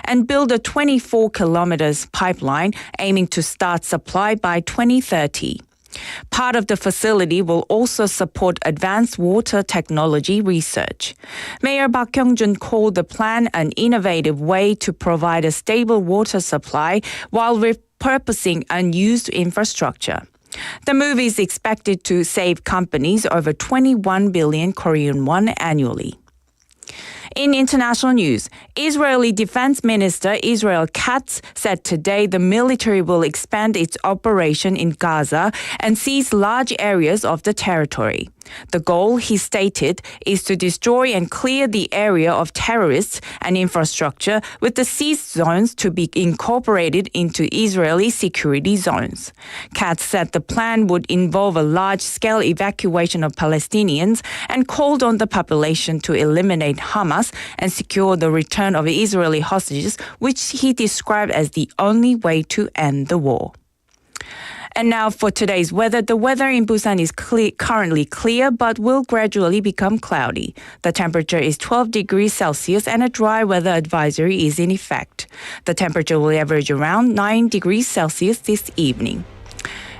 and build a 24 kilometers pipeline aiming to start supply by 2030. Part of the facility will also support advanced water technology research. Mayor Park Hyung-jun called the plan an innovative way to provide a stable water supply while repurposing unused infrastructure. The move is expected to save companies over 21 billion Korean won annually. In international news, Israeli Defense Minister Israel Katz said today the military will expand its operation in Gaza and seize large areas of the territory. The goal, he stated, is to destroy and clear the area of terrorists and infrastructure, with the seized zones to be incorporated into Israeli security zones. Katz said the plan would involve a large-scale evacuation of Palestinians and called on the population to eliminate Hamas and secure the return of Israeli hostages, which he described as the only way to end the war. And now for today's weather. The weather in Busan is currently clear but will gradually become cloudy. The temperature is 12 degrees Celsius and a dry weather advisory is in effect. The temperature will average around 9 degrees Celsius this evening.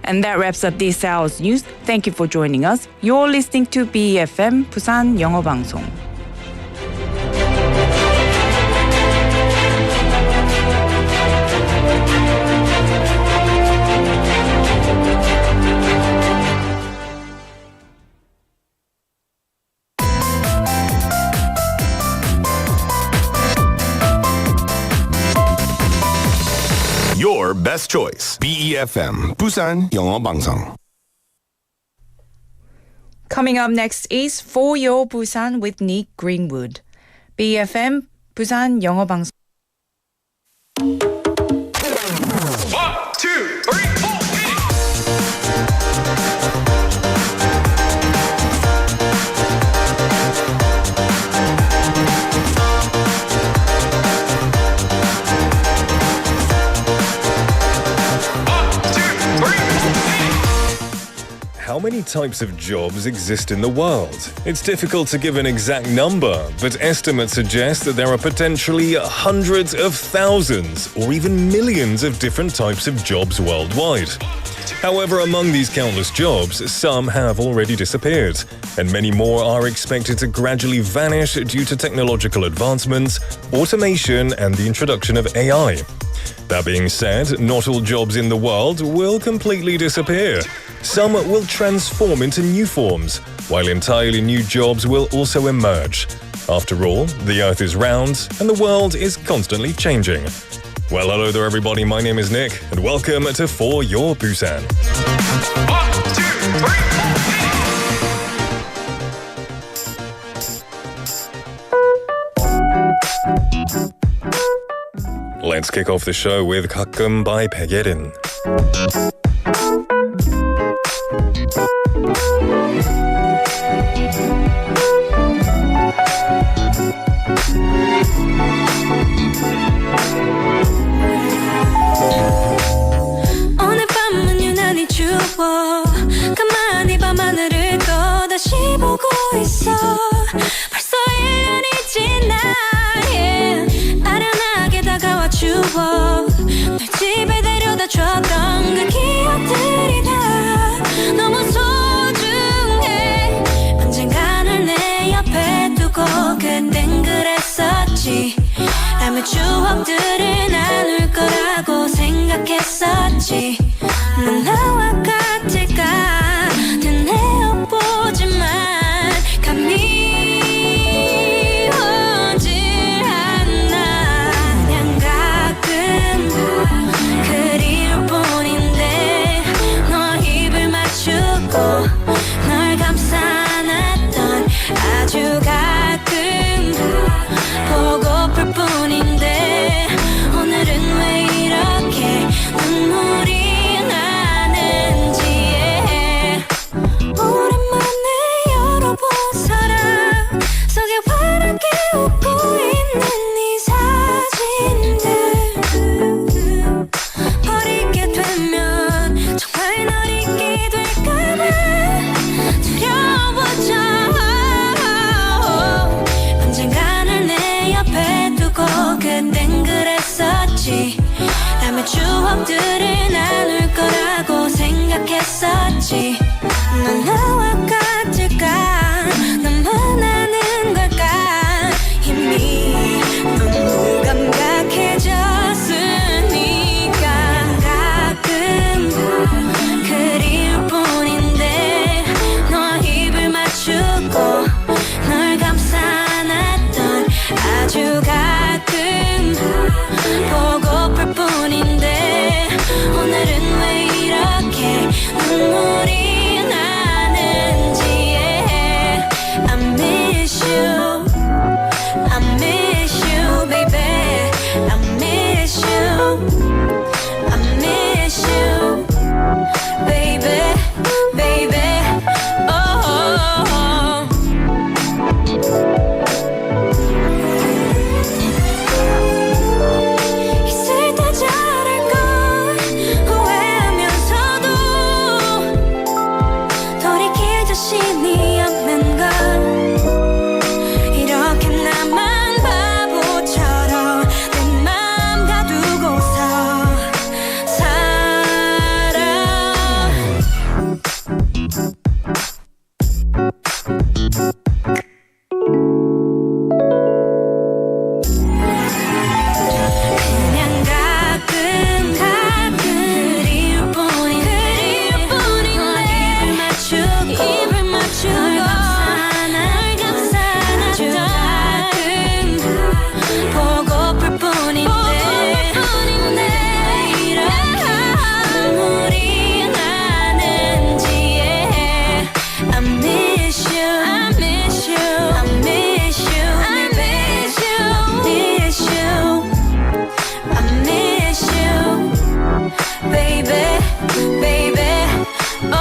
And that wraps up this hour's news. Thank you for joining us. You're listening to BFM 부산 영어방송. Your best choice. BEFM 부산 영어방송. Coming up next is For Your Busan with Nick Greenwood. BFM 부산 영어방송. 1, 2, 3, 4. How many types of jobs exist in the world? It's difficult to give an exact number, but estimates suggest that there are potentially hundreds of thousands or even millions of different types of jobs worldwide. However, among these countless jobs, some have already disappeared, and many more are expected to gradually vanish due to technological advancements, automation, and the introduction of AI. That being said, not all jobs in the world will completely disappear. Some will transform into new forms, while entirely new jobs will also emerge. After all, the Earth is round and the world is constantly changing. Well, hello there everybody, my name is Nick, and welcome to For Your Busan. 1, 2, 3, 4. Let's kick off the show with 가끔 by 백예린. 오늘 밤은 유난히 추워 가만히 밤하늘을 또다시 보고 있어 벌써 1년이 지나 아련하게 다가와 추워 널 집에 데려다 줬던 그 기억들이 다 너무 소중해 언젠가 널 내 옆에 두고 그땐 그랬었지 라며 추억들을 나눌 거라고 생각했었지 넌 나와 같을까 되뇌어보지만 감미워질 않아 그냥 가끔 그리울 뿐인데 너와 입을 맞추고 널 감싸 안았던 아주 가끔 보고플 뿐인데 오늘은 왜 이렇게 눈물이 나는지 같이 남의 추억들을 나눌 거라고 생각했었지 넌 나와 같을까 난 원하는 걸까 이미 너무 감각해졌으니까 가끔 그리울 뿐인데 너와 입을 맞추고 널 감싸놨던 아주 가끔 보고플 뿐인데 오늘은 왜 이렇게 눈물이 나는지 I miss you I miss you baby I miss you I miss you baby baby oh 있을 때 잘할 걸 후회하면서도 돌이킬 자신이 없는 걸 이렇게 나만 바보처럼 내 맘 가두고서 살아 그냥 가끔 그리울 뿐인데 입을 맞추고 널 감싸놨던 가끔 보고플 뿐인데 왜 이렇게 눈물이 나는지 I miss you I miss you I miss you I miss you I miss you baby baby oh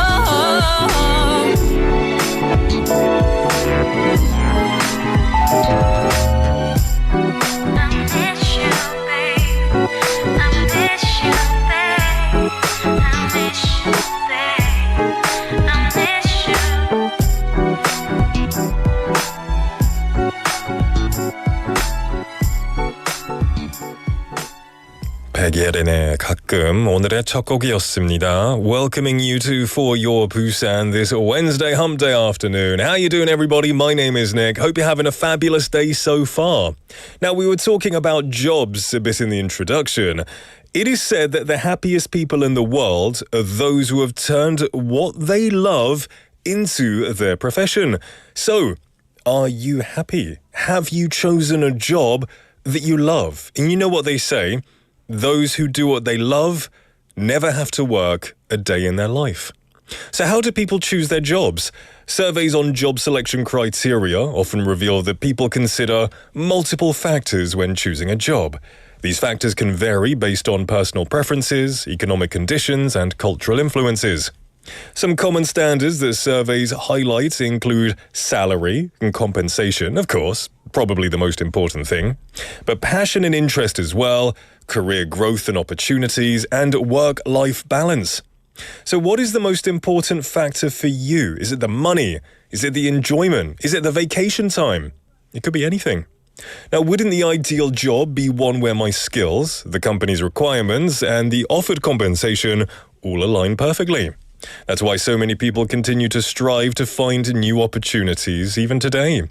I miss you babe I miss you babe I miss you babe I miss you 백예린의 가끔 오늘의 첫 곡이었습니다. Welcoming you to for your Busan this Wednesday hump day afternoon. How you doing everybody? My name is Nick. Hope you're having a fabulous day so far. Now we were talking about jobs a bit in the introduction. It is said that the happiest people in the world are those who have turned what they love into their profession. So, are you happy? Have you chosen a job that you love? And you know what they say? Those who do what they love never have to work a day in their life. So how do people choose their jobs? Surveys on job selection criteria often reveal that people consider multiple factors when choosing a job. These factors can vary based on personal preferences, economic conditions, and cultural influences. Some common standards that surveys highlight include salary and compensation, of course, probably the most important thing, but passion and interest as well, career growth and opportunities, and work-life balance. So what is the most important factor for you? Is it the money? Is it the enjoyment? Is it the vacation time? It could be anything. Now, wouldn't the ideal job be one where my skills, the company's requirements, and the offered compensation all align perfectly? That's why so many people continue to strive to find new opportunities even today.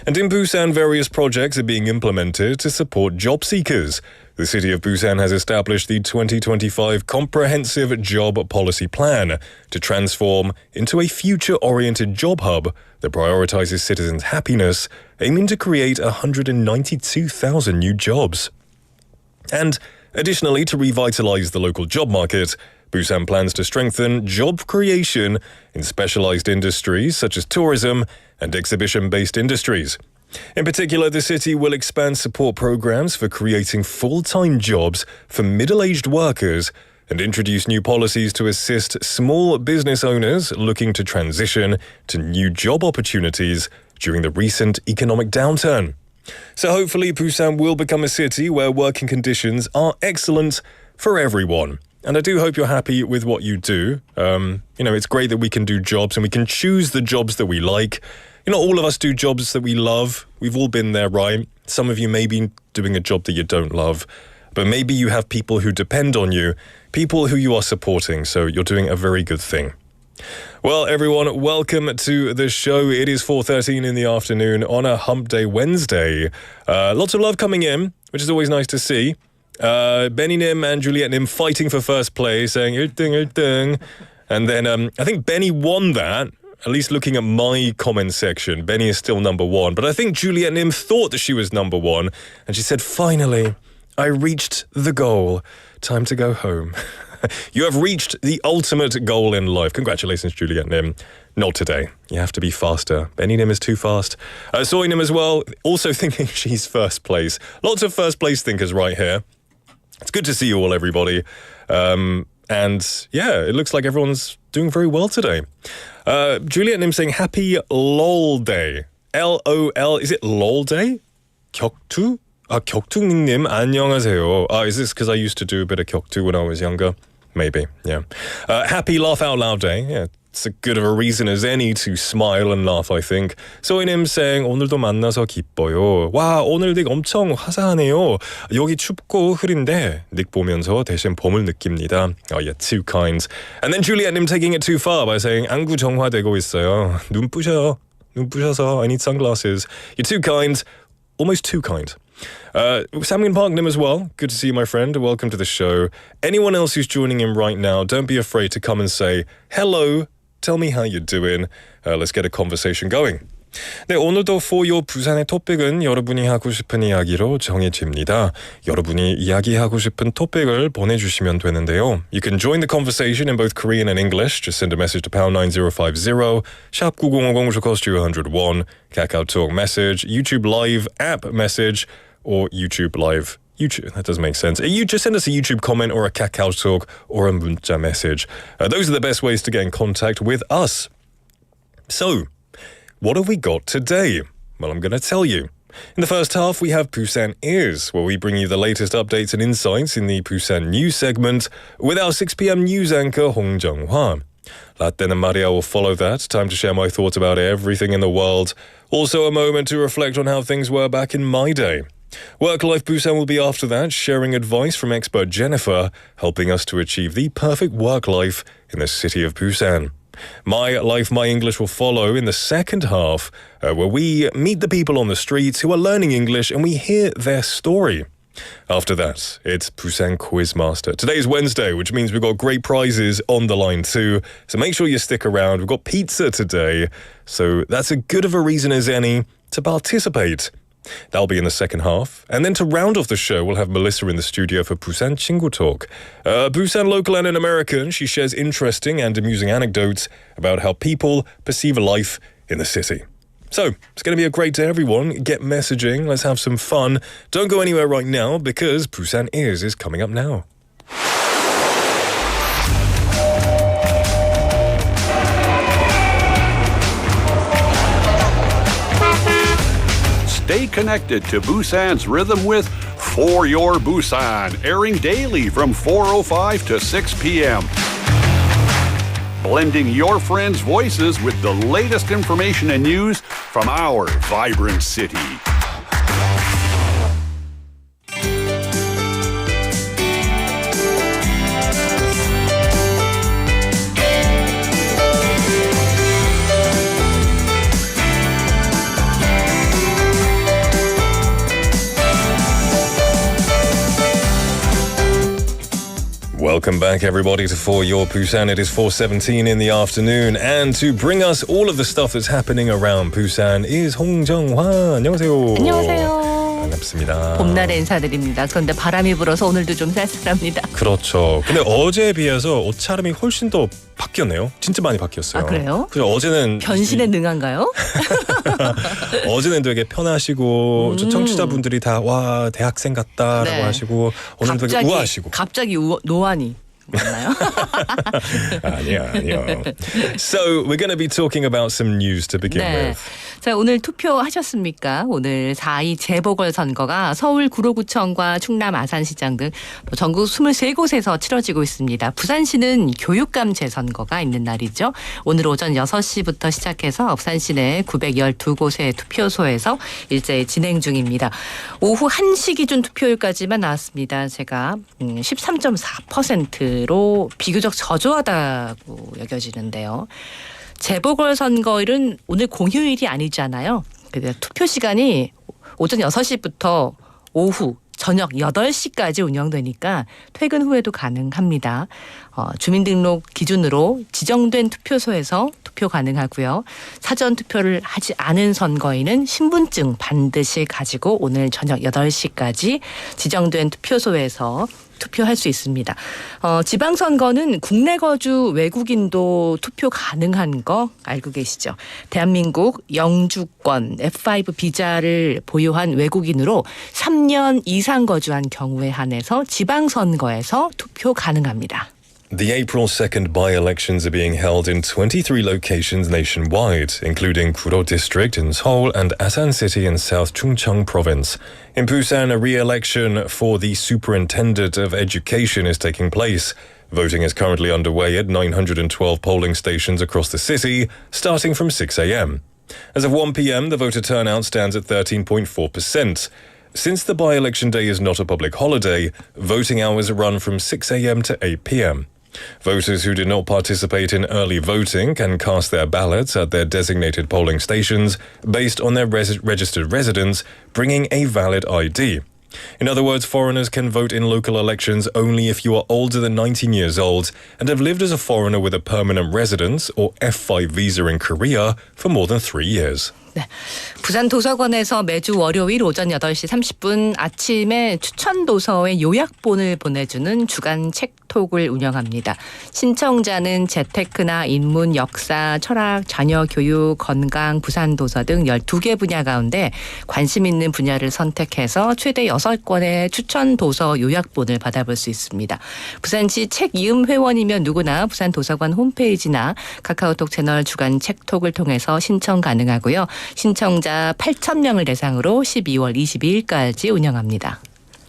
And in Busan, various projects are being implemented to support job seekers. The city of Busan has established the 2025 Comprehensive Job Policy Plan to transform into a future-oriented job hub that prioritizes citizens' happiness, aiming to create 192,000 new jobs. And additionally, to revitalize the local job market, Busan plans to strengthen job creation in specialized industries such as tourism and exhibition-based industries. In particular, the city will expand support programs for creating full-time jobs for middle-aged workers and introduce new policies to assist small business owners looking to transition to new job opportunities during the recent economic downturn. So hopefully, Busan will become a city where working conditions are excellent for everyone. And I do hope you're happy with what you do. It's great that we can do jobs and we can choose the jobs that we like. All of us do jobs that we love. We've all been there, right? Some of you may be doing a job that you don't love. but maybe you have people who depend on you, people who you are supporting, so you're doing a very good thing. Well, everyone, welcome to the show. It is 4:13 in the afternoon on a hump day Wednesday. Lots of love coming in, which is always nice to see. Benny Nim and Juliet Nim fighting for first place, saying 1등. And then I think Benny won that, at least looking at my comment section. Benny is still number one, but I think Juliet Nim thought that she was number one, and she said, finally, I reached the goal. Time to go home. You have reached the ultimate goal in life. Congratulations, Juliet Nim. Not today. You have to be faster. Benny Nim is too fast. Soy Nim as well, also thinking she's first place. Lots of first place thinkers right here. It's good to see you all, everybody. And yeah, it looks like everyone's doing very well today. Juliet Nim saying happy LOL day. LOL, is it LOL day? 격투? 격투님 안녕하세요. Is this because I used to do a bit of 격투 when I was younger? Maybe, yeah. Happy laugh out loud day. Yeah, it's as good of a reason as any to smile and laugh, I think. 소희님 saying 오늘도 만나서 기뻐요. 와, 오늘 닉 엄청 화사하네요. 여기 춥고 흐린데 닉 보면서 대신 봄을 느낍니다. Oh yeah, too kind. And then Juliet Nim taking it too far by saying 안구 정화되고 있어요. 눈 부셔. 눈 부셔서 I need sunglasses. You're too kind. Almost too kind. Samgin Park Nim as well. Good to see you, my friend. Welcome to the show. Anyone else who's joining in right now, don't be afraid to come and say hello. Tell me how you're doing. Let's get a conversation going. 네, 오늘도 For Your 부산의 토픽은 여러분이 하고 싶은 이야기로 정해집니다. 여러분이 이야기하고 싶은 토픽을 보내주시면 되는데요. You can join the conversation in both Korean and English. Just send a message to pound 9050, 샵 9050 which will cost you 101, Kakao Talk message, YouTube Live app message, or YouTube Live. YouTube, that doesn't make sense. You just send us a YouTube comment or a Kakao Talk or a 문자 message. Those are the best ways to get in contact with us. So, what have we got today? Well, I'm going to tell you. In the first half, we have Busan Is, where we bring you the latest updates and insights in the Busan news segment with our 6 p.m. news anchor, Hong Jung-hwa. Latin and Maria will follow that. Time to share my thoughts about everything in the world. Also a moment to reflect on how things were back in my day. Work Life Busan will be after that, sharing advice from expert Jennifer, helping us to achieve the perfect work life in the city of Busan. My Life, My English will follow in the second half, where we meet the people on the streets who are learning English and we hear their story. After that, it's Busan Quiz Master. Today's Wednesday, which means we've got great prizes on the line too, so make sure you stick around. We've got pizza today, so that's as good of a reason as any to participate. That'll be in the second half. And then to round off the show, we'll have Melissa in the studio for Busan Chingu Talk. Busan local and an American, she shares interesting and amusing anecdotes about how people perceive life in the city. So, it's going to be a great day, everyone. Get messaging. Let's have some fun. Don't go anywhere right now because Busan Is coming up now. Stay connected to Busan's rhythm with For Your Busan, airing daily from 4:05 to 6 p.m. Blending your friends' voices with the latest information and news from our vibrant city. Welcome back, everybody, to For Your Busan. It is 4:17 in the afternoon, and to bring us all of the stuff that's happening around Busan is Hong Jung-hwa. 안녕하세요. 안녕하세요. 반갑습니다. 봄날에 인사드립니다. 그런데 바람이 불어서 오늘도 좀 쌀쌀합니다. 그렇죠. 근데 어제에 비해서 옷차림이 훨씬 더 바뀌었네요. 진짜 많이 바뀌었어요. 아, 그래요? 그죠? 어제는 변신에 능한가요? 어제는 되게 편하시고 저 청취자분들이 다 와 대학생 같다라고 네. 하시고 오늘 되게 우아하시고 갑자기 노안이 맞나요? 아니요. So we're going to be talking about some news to begin 네. with. 자, 오늘 투표하셨습니까? 오늘 4.2 재보궐선거가 서울 구로구청과 충남 아산시장 등 전국 23곳에서 치러지고 있습니다. 부산시는 교육감 재선거가 있는 날이죠. 오늘 오전 6시부터 시작해서 부산시 내 912곳의 투표소에서 일제히 진행 중입니다. 오후 1시 기준 투표율까지만 나왔습니다. 제가 13.4%로 비교적 저조하다고 여겨지는데요. 재보궐선거일은 오늘 공휴일이 아니잖아요. 투표 시간이 오전 6시부터 오후 저녁 8시까지 운영되니까 퇴근 후에도 가능합니다. 주민등록 기준으로 지정된 투표소에서 투표 가능하고요. 사전 투표를 하지 않은 선거인은 신분증 반드시 가지고 오늘 저녁 8시까지 지정된 투표소에서 투표할 수 있습니다. 지방선거는 국내 거주 외국인도 투표 가능한 거 알고 계시죠? 대한민국 영주권 F5 비자를 보유한 외국인으로 3년 이상 거주한 경우에 한해서 지방선거에서 투표 가능합니다. The April 2nd by-elections are being held in 23 locations nationwide, including Kuro District in Seoul and Asan City in South Chungcheong Province. In Busan, a re-election for the Superintendent of Education is taking place. Voting is currently underway at 912 polling stations across the city, starting from 6 a.m. As of 1 p.m, the voter turnout stands at 13.4%. Since the by-election day is not a public holiday, voting hours run from 6 a.m. to 8 p.m. Voters who did not participate in early voting can cast their ballots at their designated polling stations based on their registered residence, bringing a valid ID. In other words, foreigners can vote in local elections only if you are older than 19 years old and have lived as a foreigner with a permanent residence or F5 visa in Korea for more than 3 years. 네. 부산 도서관에서 매주 월요일 오전 8시 30분 아침에 추천 도서의 요약본을 보내주는 주간 책톡을 운영합니다. 신청자는 재테크나 인문, 역사, 철학, 자녀 교육, 건강, 부산 도서 등 12개 분야 가운데 관심 있는 분야를 선택해서 최대 6권의 추천 도서 요약본을 받아볼 수 있습니다. 부산시 책이음 회원이면 누구나 부산 도서관 홈페이지나 카카오톡 채널 주간 책톡을 통해서 신청 가능하고요. 신청자 8,000명을 대상으로 12월 22일까지 운영합니다.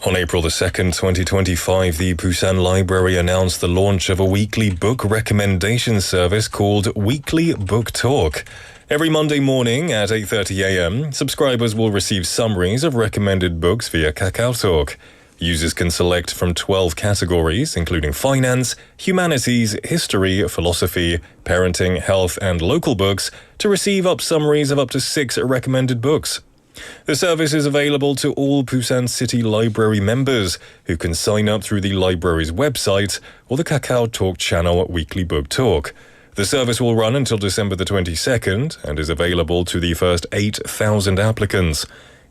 On April the 2nd, 2025, the Busan Library announced the launch of a weekly book recommendation service called Weekly Book Talk. Every Monday morning at 8:30 a.m., subscribers will receive summaries of recommended books via KakaoTalk. Users can select from 12 categories, including finance, humanities, history, philosophy, parenting, health, and local books, to receive summaries of up to 6 recommended books. The service is available to all Busan City Library members who can sign up through the library's website or the KakaoTalk channel Weekly Book Talk. The service will run until December the 22nd and is available to the first 8,000 applicants.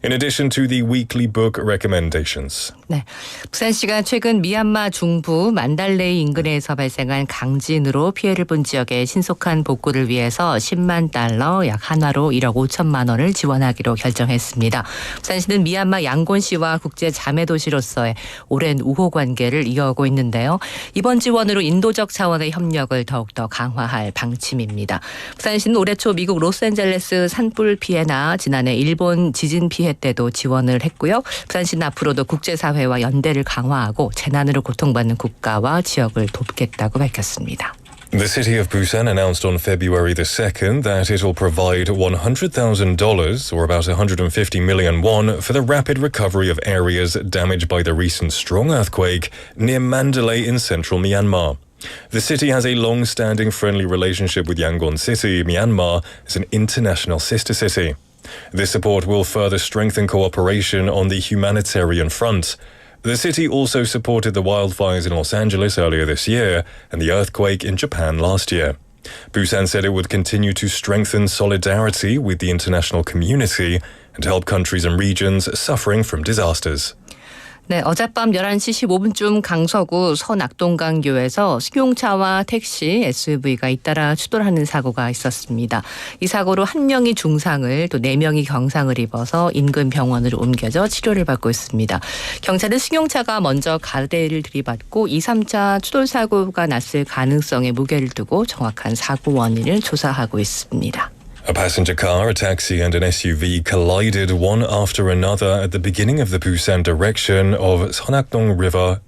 In addition to the weekly book recommendations. 네, 부산시가 최근 미얀마 중부 만달레이 인근에서 발생한 강진으로 피해를 본 지역의 신속한 복구를 위해서 10만 달러, 약 한화로 1억 5천만 원을 지원하기로 결정했습니다. 부산시는 미얀마 양곤시와 국제 자매도시로서의 오랜 우호 관계를 이어오고 있는데요. 이번 지원으로 인도적 차원의 협력을 더욱더 강화할 방침입니다. 부산시는 올해 초 미국 로스앤젤레스 산불 피해나 지난해 일본 지진 피해 때도 지원을 했고요. 부산시는 앞으로도 국제사회와 연대를 강화하고 재난으로 고통받는 국가와 지역을 돕겠다고 밝혔습니다. The city of Busan announced on February the 2nd that it will provide $100,000, or about 150 million won, for the rapid recovery of areas damaged by the recent strong earthquake near Mandalay in central Myanmar. The city has a long-standing friendly relationship with Yangon City, Myanmar, as an international sister city. This support will further strengthen cooperation on the humanitarian front. The city also supported the wildfires in Los Angeles earlier this year and the earthquake in Japan last year. Busan said it would continue to strengthen solidarity with the international community and help countries and regions suffering from disasters. 네, 어젯밤 11시 15분쯤 강서구 서낙동강교에서 승용차와 택시, SUV가 잇따라 추돌하는 사고가 있었습니다. 이 사고로 1명이 중상을 또 4명이 경상을 입어서 인근 병원으로 옮겨져 치료를 받고 있습니다. 경찰은 승용차가 먼저 가드레일을 들이받고 2, 3차 추돌 사고가 났을 가능성에 무게를 두고 정확한 사고 원인을 조사하고 있습니다. A passenger car, a taxi and an SUV collided one after another at the beginning of the Busan direction of Sonakdong River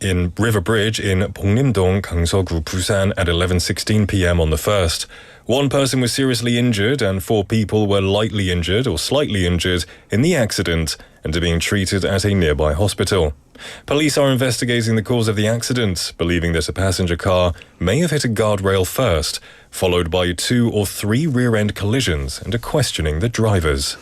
Bridge in Pongnimdong, Gangseogu, Busan at 11:16 p.m. on the 1st. One person was seriously injured and 4 people were lightly injured or slightly injured in the accident and are being treated at a nearby hospital. Police are investigating the cause of the accident, believing that a passenger car may have hit a guardrail first, followed by 2 or 3 rear-end collisions, and are questioning the drivers.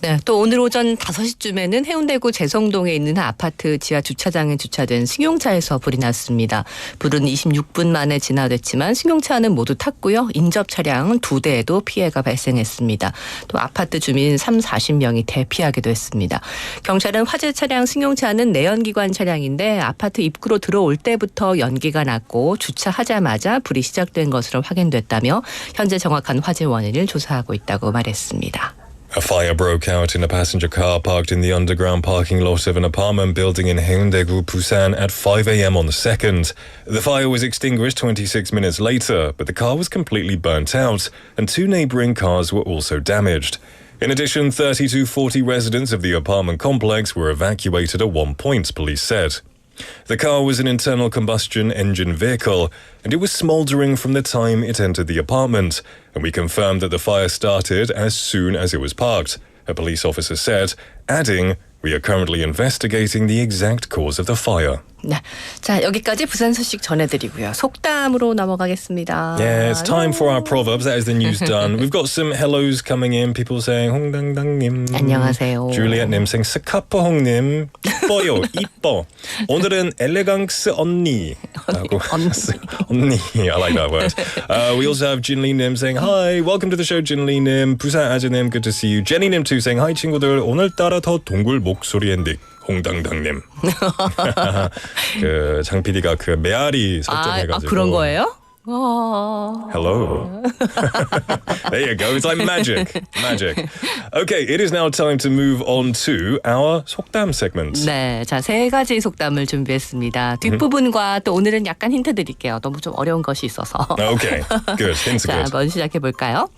네, 또 오늘 오전 5시쯤에는 해운대구 재성동에 있는 아파트 지하 주차장에 주차된 승용차에서 불이 났습니다. 불은 26분 만에 진화됐지만 승용차는 모두 탔고요. 인접 차량 2대에도 피해가 발생했습니다. 또 아파트 주민 3, 40명이 대피하기도 했습니다. 경찰은 화재 차량 승용차는 내연기관 차량인데 아파트 입구로 들어올 때부터 연기가 났고 주차하자마자 불이 시작된 것으로 확인됐다며 현재 정확한 화재 원인을 조사하고 있다고 말했습니다. A fire broke out in a passenger car parked in the underground parking lot of an apartment building in Haeundae-gu, Busan at 5 a.m. on the 2nd. The fire was extinguished 26 minutes later, but the car was completely burnt out and 2 neighbouring cars were also damaged. In addition, 30 to 40 residents of the apartment complex were evacuated at one point, police said. The car was an internal combustion engine vehicle, and it was smouldering from the time it entered the apartment, and we confirmed that the fire started as soon as it was parked, a police officer said, adding, "We are currently investigating the exact cause of the fire." 네, 자 여기까지 부산 소식 전해드리고요. 속담으로 넘어가겠습니다. Yeah, it's time for our Proverbs. That is the news done. We've got some hellos coming in. People saying 홍당당님. 안녕하세요. 줄리엣님 saying 스카퍼홍님. 이뻐요. 이뻐. 오늘은 엘레강스 언니. 언니. I like that word. We also have 진리님 saying hi. Welcome to the show, 진리님. 부산 아주님, good to see you. 제니님 too saying hi 친구들. 오늘따라 더 동굴 목소리의 닉. 홍당당님. 그 장 PD가 그 메아리 설정해가지고. 그런 거예요? Hello. There you go. It's like magic. Magic. Okay, it is now time to move on to our 속담 segment. 네, 자 3가지 속담을 준비했습니다. 뒷부분과 또 오늘은 약간 힌트 드릴게요. 너무 좀 어려운 것이 있어서. Okay, good. Hints 자, are good. 먼저 시작해 볼까요?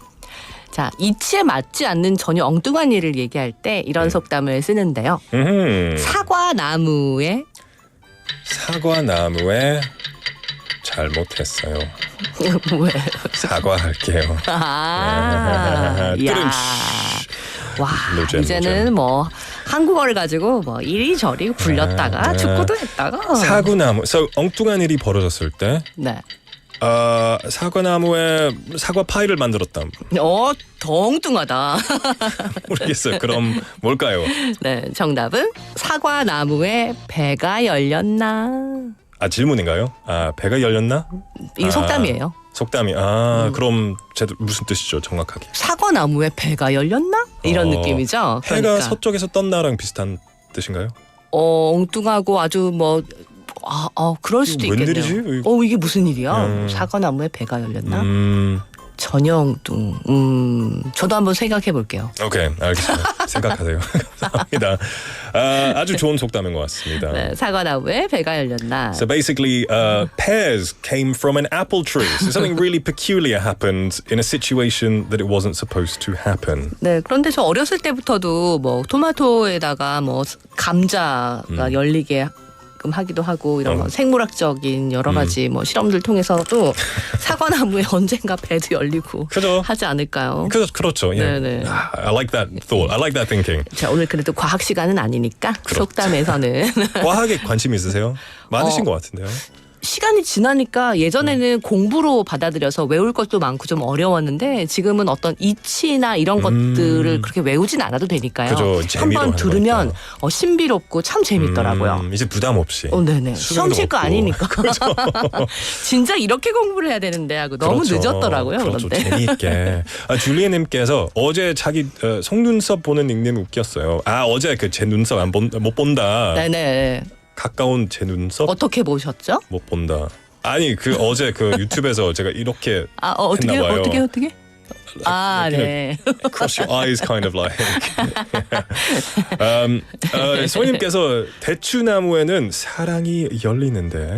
자, 이치에 맞지 않는 전혀 엉뚱한 일을 얘기할 때 이런 속담을 쓰는데요. 사과나무에 잘못했어요. 왜? 사과할게요. 야. 와, 노잼. 이제는 뭐 한국어를 가지고 뭐 이리저리 굴렸다가 축구도 했다가. 사과나무. So 엉뚱한 일이 벌어졌을 때. 네. 사과나무에 사과 파이를 만들었다. 더 엉뚱하다. 모르겠어요. 그럼 뭘까요? 네, 정답은 사과나무에 배가 열렸나? 질문인가요? 배가 열렸나? 이게 속담이에요. 속담이. 그럼 무슨 뜻이죠? 정확하게. 사과나무에 배가 열렸나? 이런 느낌이죠. 해가 그러니까. 서쪽에서 떴나랑 비슷한 뜻인가요? 엉뚱하고 아주 뭐 그럴 수도 있겠네요. 웬일이지? 이게 무슨 일이야? 사과나무에 배가 열렸나? 전혀 엉뚱. 저도 한번 생각해 볼게요. 오케이, 알겠습니다. 생각하세요. 감사합니다. 아주 좋은 속담인 것 같습니다. 네, 사과나무에 배가 열렸나? So basically, pears came from an apple tree. So something really peculiar happened in a situation that it wasn't supposed to happen. 네, 그런데 저 어렸을 때부터도 뭐 토마토에다가 뭐 감자가 열리게 하기도 하고 이런 뭐 생물학적인 여러 가지 뭐 실험들 통해서도 사과나무에 언젠가 배도 열리고 그죠. 하지 않을까요? 그렇죠. Yeah. 네네. I like that thought. I like that thinking. 자, 오늘 그래도 과학 시간은 아니니까 속담에서는 과학에 관심 있으세요? 많으신 것 같은데요. 시간이 지나니까 예전에는 공부로 받아들여서 외울 것도 많고 좀 어려웠는데 지금은 어떤 이치나 이런 것들을 그렇게 외우진 않아도 되니까요. 그죠, 재미로 한번 하는 들으면 신비롭고 참 재밌더라고요. 이제 부담 없이. 네네. 시험 칠 거 아니니까. 진짜 이렇게 공부를 해야 되는데 하고 너무 그렇죠. 늦었더라고요. 그렇죠. 그런데. 재미있게. 줄리엣님께서 어제 자기 속눈썹 보는 닉네임 웃겼어요. 어제 그 제 눈썹 못 본다. 네네. 가까운 제 눈썹 어떻게 보셨죠? 못 본다. 아니 그 어제 그 유튜브에서 제가 이렇게 어떻게 했나 봐요. 어떻게? 네. Cross your eyes kind of like. 소희님께서 대추나무에는 사랑이 열리는데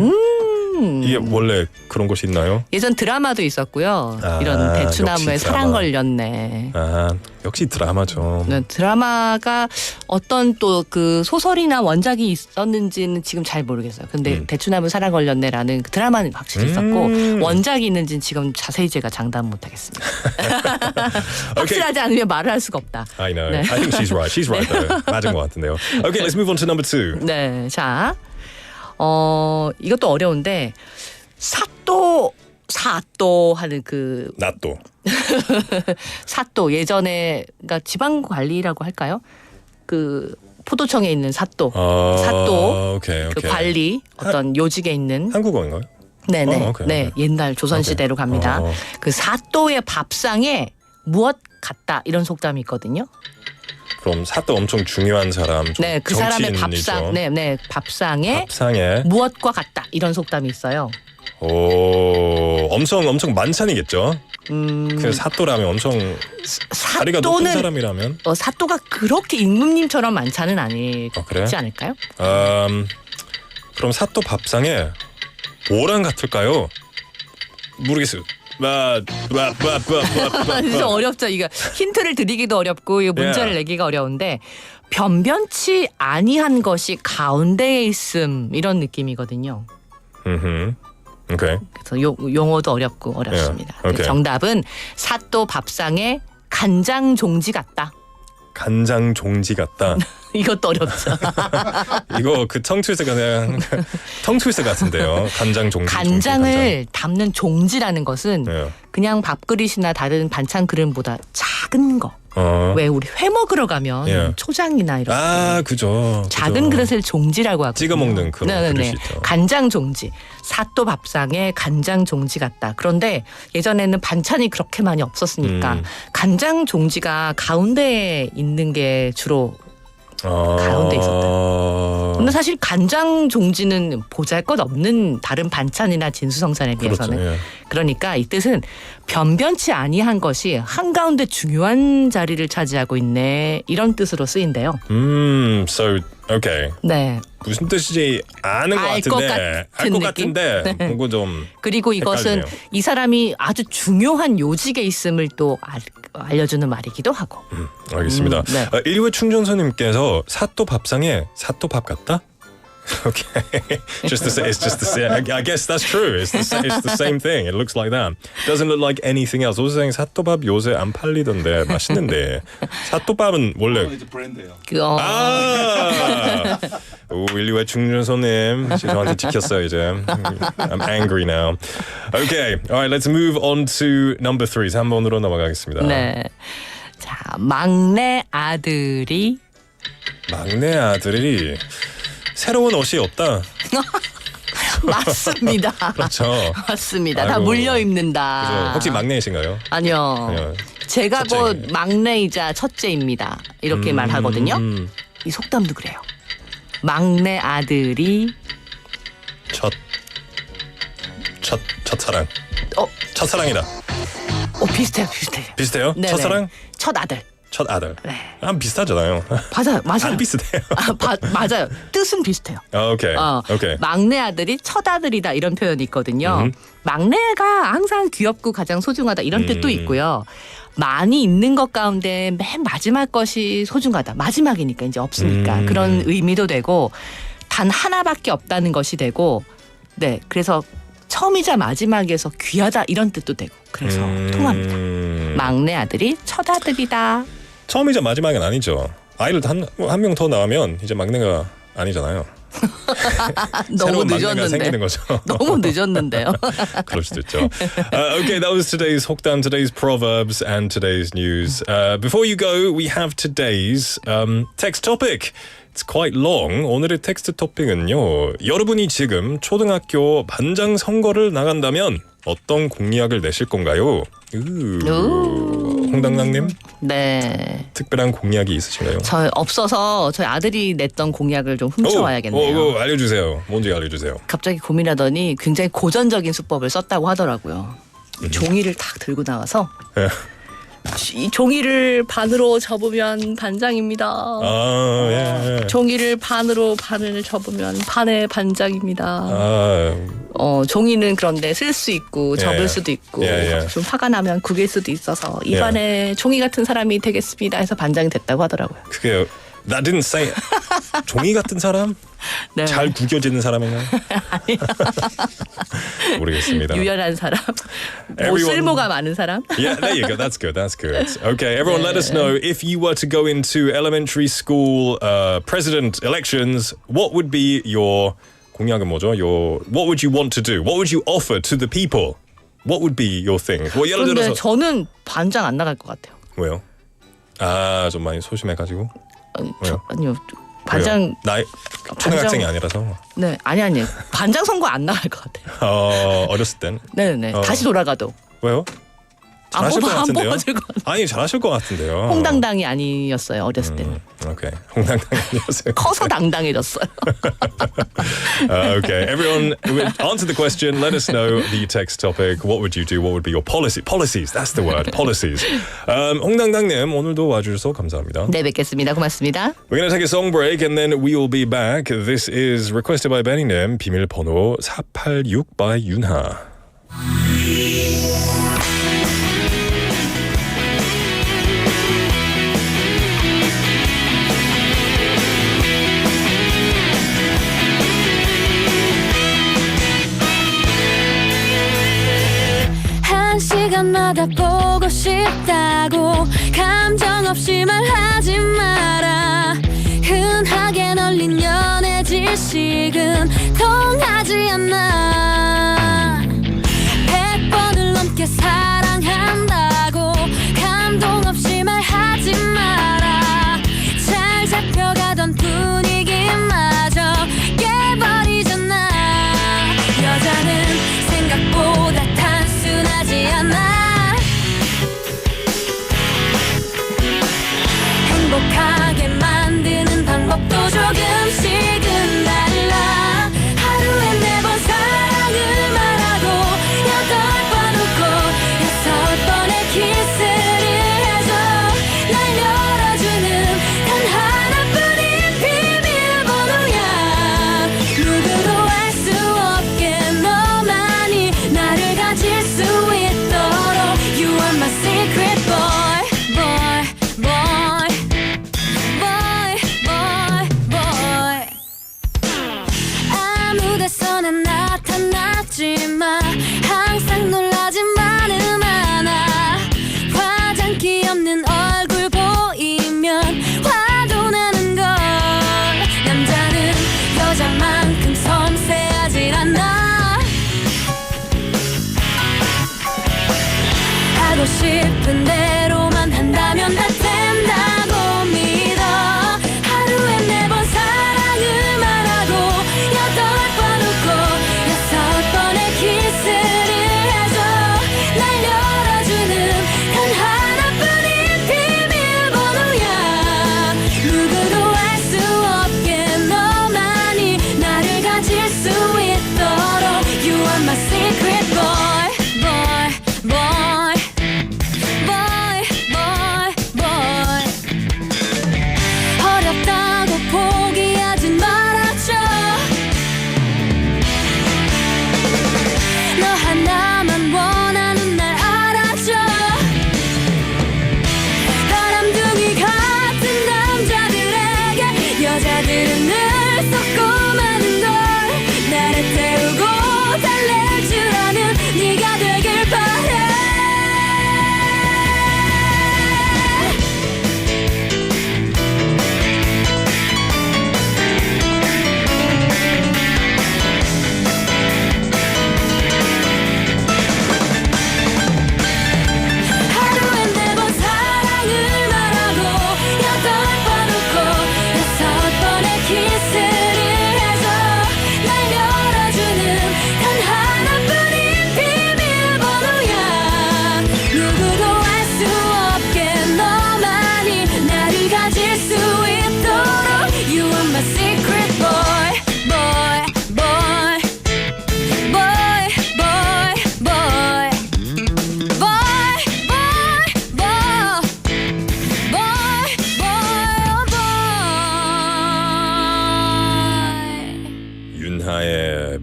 이게 원래 그런 곳이 있나요? 예전 드라마도 있었고요. 이런 대추나무에 역시 사랑 드라마. 걸렸네. 역시 드라마죠. 네, 드라마가 어떤 또 그 소설이나 원작이 있었는지는 지금 잘 모르겠어요. 근데 대추나무 사랑 걸렸네라는 그 드라마는 확실히 있었고 원작이 있는지는 지금 자세히 제가 장담 못하겠습니다. 확실하지 않으면 말을 할 수가 없다. I know. 네. I think she's right. She's right though. 맞은 것 같은데요. Okay, let's move on to number 2. 네, 자, 이것도 어려운데 사또 하는 그 나또. 사또 예전에 그러니까 지방 관리라고 할까요? 그 포도청에 있는 사또 오케이. 그 관리 어떤 요직에 있는 한국어인가요? 네네 오케이, 네 오케이. 옛날 조선 시대로 갑니다. 그 사또의 밥상에 무엇 같다 이런 속담이 있거든요. 그럼 사또 엄청 중요한 사람. 네, 그 사람의 정치인이죠. 밥상, 네 밥상에 밥상에 무엇과 같다 이런 속담이 있어요. 엄청 만찬이겠죠. 그 사또라면 엄청 자리가 높은 사또는 사람이라면. 사또가 그렇게 임금님처럼 많지는 아니지 그래요? 않을까요? 그럼 사또 밥상에 뭐랑 같을까요? 모르겠어요. 진짜 어렵죠. 이거 힌트를 드리기도 어렵고 이 문제를 Yeah. 내기가 어려운데 변변치 아니한 것이 가운데에 있음 이런 느낌이거든요. 오케이. 그래서 용어도 어렵습니다. Yeah. Okay. 정답은 사또 밥상에 간장 종지 같다. 간장 종지 같다. 이것도 어렵죠. 이거 그 텅트위스가 그냥 텅트위스 같은데요. 간장 종지. 간장을 담는 종지라는 것은 예. 그냥 밥그릇이나 다른 반찬 그릇보다 작은 거. 왜 우리 회 먹으러 가면 예. 초장이나 이런 그죠. 작은 그릇을 종지라고 하거든요. 찍어 먹는 그런 그릇이 있죠. 간장 종지. 사또 밥상에 간장 종지 같다. 그런데 예전에는 반찬이 그렇게 많이 없었으니까 간장 종지가 가운데에 있는 게 주로 가운데 있었다. 근데 사실 간장 종지는 보잘것없는 다른 반찬이나 진수성찬에 비해서는 그렇죠, 예. 그러니까 이 뜻은 변변치 아니한 것이 한가운데 중요한 자리를 차지하고 있네 이런 뜻으로 쓰인대요. So okay. 네. 무슨 뜻인지 아는 것 알 것 같은데 알 것 같은데 뭔가 좀 그리고 이것은 헷갈리네요. 이 사람이 아주 중요한 요직에 있음을 또 알려주는 말이기도 하고. 알겠습니다. 네. 일회 충전소님께서 사또 밥상에 사또 밥 같다? Okay, just to say, it's just the same. I guess that's true. It's the same thing. It looks like that. Doesn't look like anything else. also saying 사또밥 요새 안 팔리던데 맛있는데 사또밥은 원래 일회 충전소님 저한테 지켰어요 이제. I'm angry now. Okay, alright. Let's move on to number 3. 3번으로 넘어가겠습니다. 네. 자, 막내 아들이 새로운 옷이 없다. 맞습니다. 그렇죠. 맞습니다. 다 아이고. 물려 입는다. 그죠? 혹시 막내이신가요? 아니요. 제가 첫째인가요? 곧 막내이자 첫째입니다. 이렇게 말하거든요. 이 속담도 그래요. 막내 아들이 첫사랑. 어. 첫사랑이다. 비슷해요. 비슷해요? 네네. 첫사랑? 첫 아들. 첫 아들. 네. 비슷하잖아요. 맞아요. 안 비슷해요. 맞아요. 뜻은 비슷해요. 오케이. 오케이. 막내 아들이 첫 아들이다 이런 표현이 있거든요. 막내가 항상 귀엽고 가장 소중하다 이런 뜻도 있고요. 많이 있는 것 가운데 맨 마지막 것이 소중하다. 마지막이니까 이제 없으니까 그런 의미도 되고 단 하나밖에 없다는 것이 되고 네 그래서 처음이자 마지막에서 귀하다 이런 뜻도 되고 그래서 통합니다. 막내 아들이 첫 아들이다. 처음이자 마지막은 아니죠. 아이를 한 명 더 낳으면 이제 막내가 아니잖아요. 너무 새로운 막내가 늦었는데. 생기는 거죠. 너무 늦었는데요. 그럴 수도 있죠. Okay, that was today's 속담, today's proverbs, and today's news. Before you go, we have today's text topic. It's quite long. 오늘의 텍스트 토픽은요. 여러분이 지금 초등학교 반장 선거를 나간다면 어떤 공약을 내실 건가요? 오. 홍당당님 네. 특별한 공약이 있으신가요? 저 없어서 저희 아들이 냈던 공약을 좀 훔쳐와야겠네요. 알려주세요. 뭔지 알려주세요. 갑자기 고민하더니 굉장히 고전적인 수법을 썼다고 하더라고요. 종이를 탁 들고 나와서 예. 이 종이를 반으로 접으면 반장입니다. 예. 종이를 반으로 반을 접으면 반의 반장입니다. 종이는 그런데 쓸 수 있고 접을 수도 있고 좀 화가 나면 구길 수도 있어서 이반에 종이 같은 사람이 되겠습니다 해서 반장이 됐다고 하더라고요. 그게 That didn't say it. 종이 같은 사람? 네. 잘 구겨지는 사람인가요? 모르겠습니다. 유연한 사람, Everyone- 쓸모가 많은 사람. Yeah, there you go. That's good. That's good. Okay, everyone, let us know if you were to go into elementary school president elections. What would be your 공약은 뭐죠? What would you want to do? What would you offer to the people? What would be your thing? 뭐 예를 그런데 들어서 저는 반장 안 나갈 것 같아요. 왜요? 좀 많이 소심해가지고. 아니요. 반장 나이 초등학생이 아니라서. 네 아니 반장 선거 안 나갈 것 같아요. 어렸을 땐. 네네 다시 돌아가도 왜요? 잘하실 것 안 같은데요. 뽑아줄 것 같아요. 아니 잘하실 것 같은데요. 홍당당이 아니었어요 어렸을 때는. 오케이. 홍당당이 아니었어요. 커서 당당해졌어요. Okay, everyone, answer the question. Let us know the text topic. What would you do? What would be your policies? That's the word. Policies. 홍당당님 오늘도 와주셔서 감사합니다. 네 뵙겠습니다. 고맙습니다. We're going to take a song break and then we will be back. This is requested by Benny님. 비밀번호 486 by 윤하. 한 시간마다 보고 싶다고 감정 없이 말하지 마라. 흔하게 널린 연애 지식은 통하지 않아. 100번을 넘게 사랑한다고 감동 없이 말하지 마라. 잘 잡혀가던 분위기마저 깨버리잖아. 여자는 생각보다 단순하지 않아. 행복하게 만드는 방법도 조금씩은 달라. 하루에 4번 사랑을 말하고 8번 웃고 6번의 키스를 해줘. 날 열어주는 단 하나뿐인 비밀번호야. 누구도 알 수 없게 너만이 나를 가질 수 있도록 You are my secret boy, boy, boy, boy, boy, boy. 아무 데서나 나타나지 마. 항상 놀라지만은 않아. 화장기 없는 얼굴 보이면 화도 나는 걸. 남자는 여자만큼 섬세하질 않아. 하고 싶은 대로만 한다면 다 된다고 믿어. 하루에 4번 사랑을 말하고 8번 웃고 6번의 키스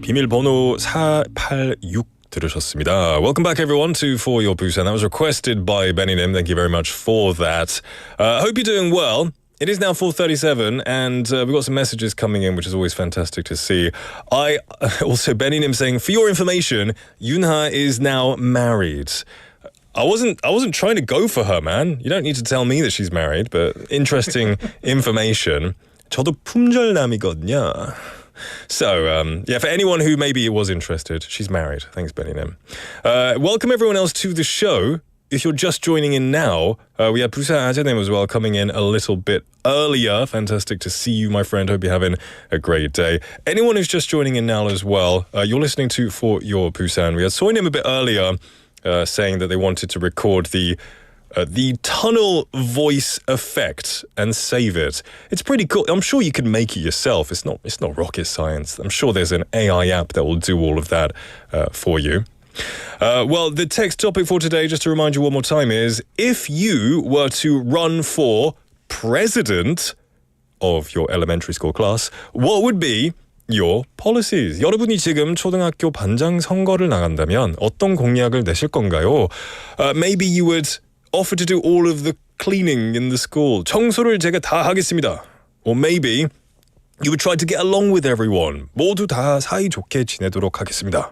비밀번호 486 들으셨습니다. Welcome back everyone to For Your Busan. That was requested by Benny-nim. Thank you very much for that. Hope you're doing well. It is now 4:37 and we've got some messages coming in, which is always fantastic to see. Also Benny-nim saying, for your information, Yoonha is now married. I wasn't trying to go for her, man. You don't need to tell me that she's married, but interesting information. 저도 품절남이거든요. So, yeah, for anyone who maybe was interested, she's married. Thanks, Benny-nim. Welcome everyone else to the show. If you're just joining in now, we have Busan Is as well coming in a little bit earlier. Fantastic to see you, my friend. Hope you're having a great day. Anyone who's just joining in now as well, you're listening to For Your Busan. We had Soinim a bit earlier saying that they wanted to record the tunnel voice effect and save it. It's pretty cool. I'm sure you can make it yourself. It's not rocket science. I'm sure there's an AI app that will do all of that for you. Well, the text topic for today, just to remind you one more time, is if you were to run for president of your elementary school class, what would be your policies? 여러분이 지금 초등학교 반장 선거를 나간다면 어떤 공약을 내실 건가요? Maybe you would offer to do all of the cleaning in the school. 청소를 제가 다 하겠습니다. Or maybe you would try to get along with everyone. 모두 다 사이좋게 지내도록 하겠습니다.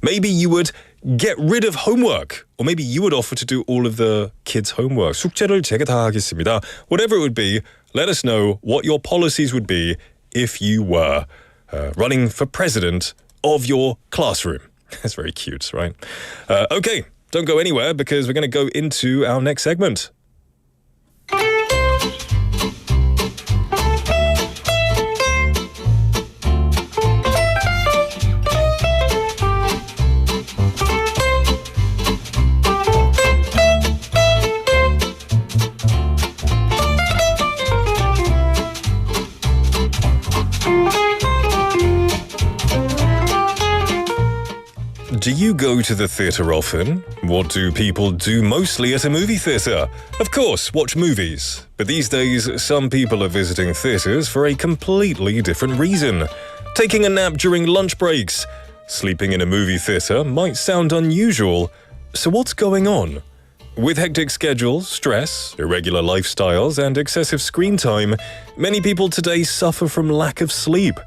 Maybe you would get rid of homework. Or maybe you would offer to do all of the kids' homework. 숙제를 제가 다 하겠습니다. Whatever it would be, let us know what your policies would be if you were running for president of your classroom. That's very cute, right? Okay. Don't go anywhere because we're going to go into our next segment. Do you go to the theatre often? What do people do mostly at a movie theatre? Of course, watch movies. But these days, some people are visiting theatres for a completely different reason. Taking a nap during lunch breaks. Sleeping in a movie theatre might sound unusual. So what's going on? With hectic schedules, stress, irregular lifestyles, and excessive screen time, many people today suffer from lack of sleep.